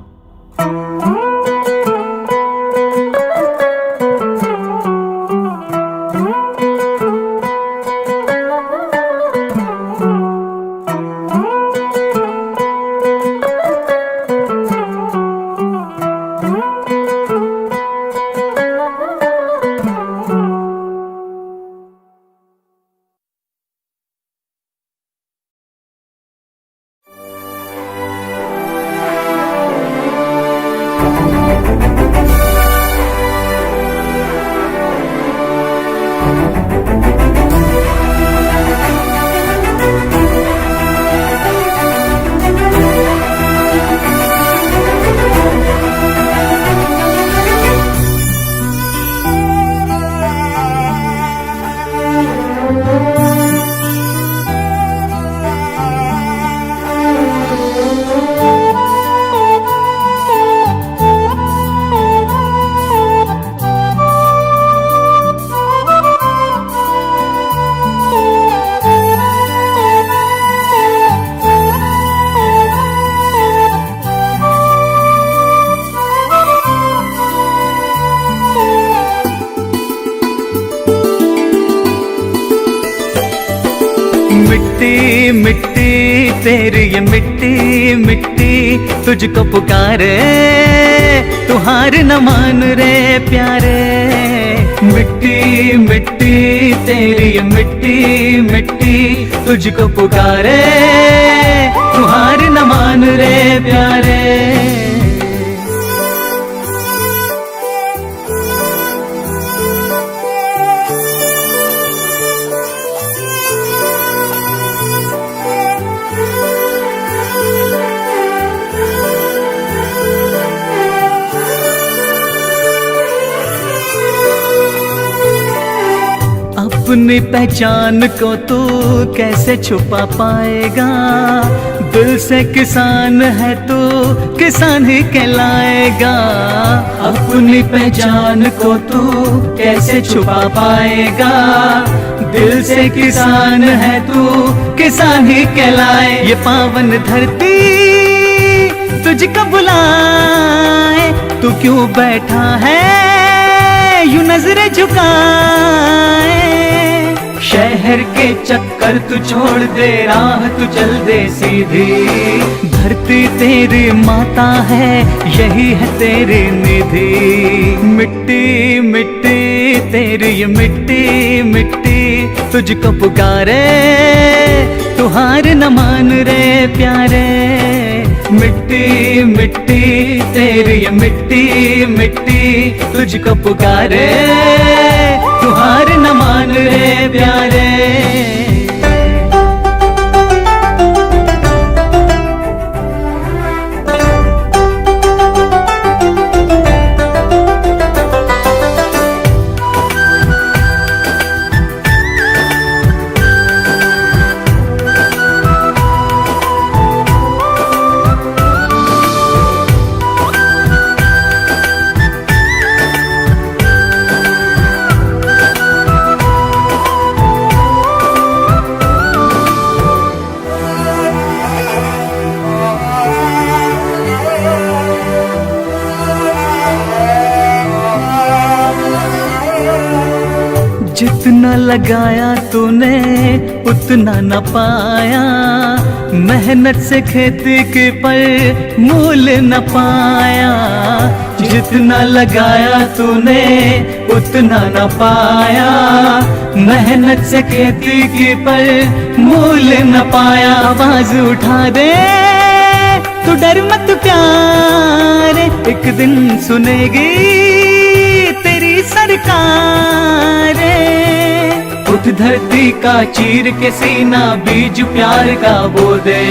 मिट्टी मिट्टी तेरी ये मिट्टी मिट्टी तुझको पुकारे, तू हार न मान रे प्यारे। मिट्टी मिट्टी तेरी ये मिट्टी मिट्टी तुझको पुकारे, तू हार न मान रे प्यारे। अपनी पहचान को तू कैसे छुपा पाएगा, दिल से किसान है तू किसान ही कहलाएगा। अपनी पहचान को तू कैसे छुपा पाएगा, दिल से किसान है तू किसान ही कहलाए। ये पावन धरती तुझको बुलाए, तू क्यों बैठा है यूं नजरें झुकाए। शहर के चक्कर तू छोड़ दे, राह तू चल दे सीधी। धरती तेरी माता है, यही है तेरी निधि। मिट्टी मिट्टी तेरी ये मिट्टी मिट्टी तुझको पुकारे, तू हार न मान रे प्यारे। मिट्टी मिट्टी तेरी ये मिट्टी मिट्टी तुझको पुकारे, प्यारे। जितना लगाया तूने उतना न पाया, मेहनत से खेती के पर मूल न पाया। जितना लगाया तूने उतना न पाया, मेहनत से खेती के पर मूल न पाया। आवाज उठा दे तू डर मत प्यारे, एक दिन सुनेगी तेरी सरकार। उठ धरती का चीर के सीना, बीज प्यार का बो दे।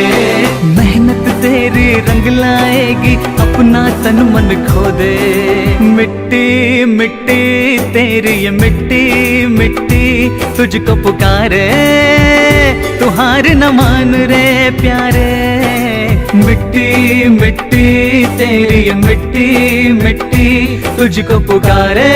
मेहनत तेरी रंग लाएगी, अपना तन मन खो दे। मिट्टी मिट्टी तेरी ये मिट्टी मिट्टी तुझको पुकारे, तू हार न मान रे प्यारे। मिट्टी मिट्टी तेरी ये मिट्टी मिट्टी तुझको पुकारे,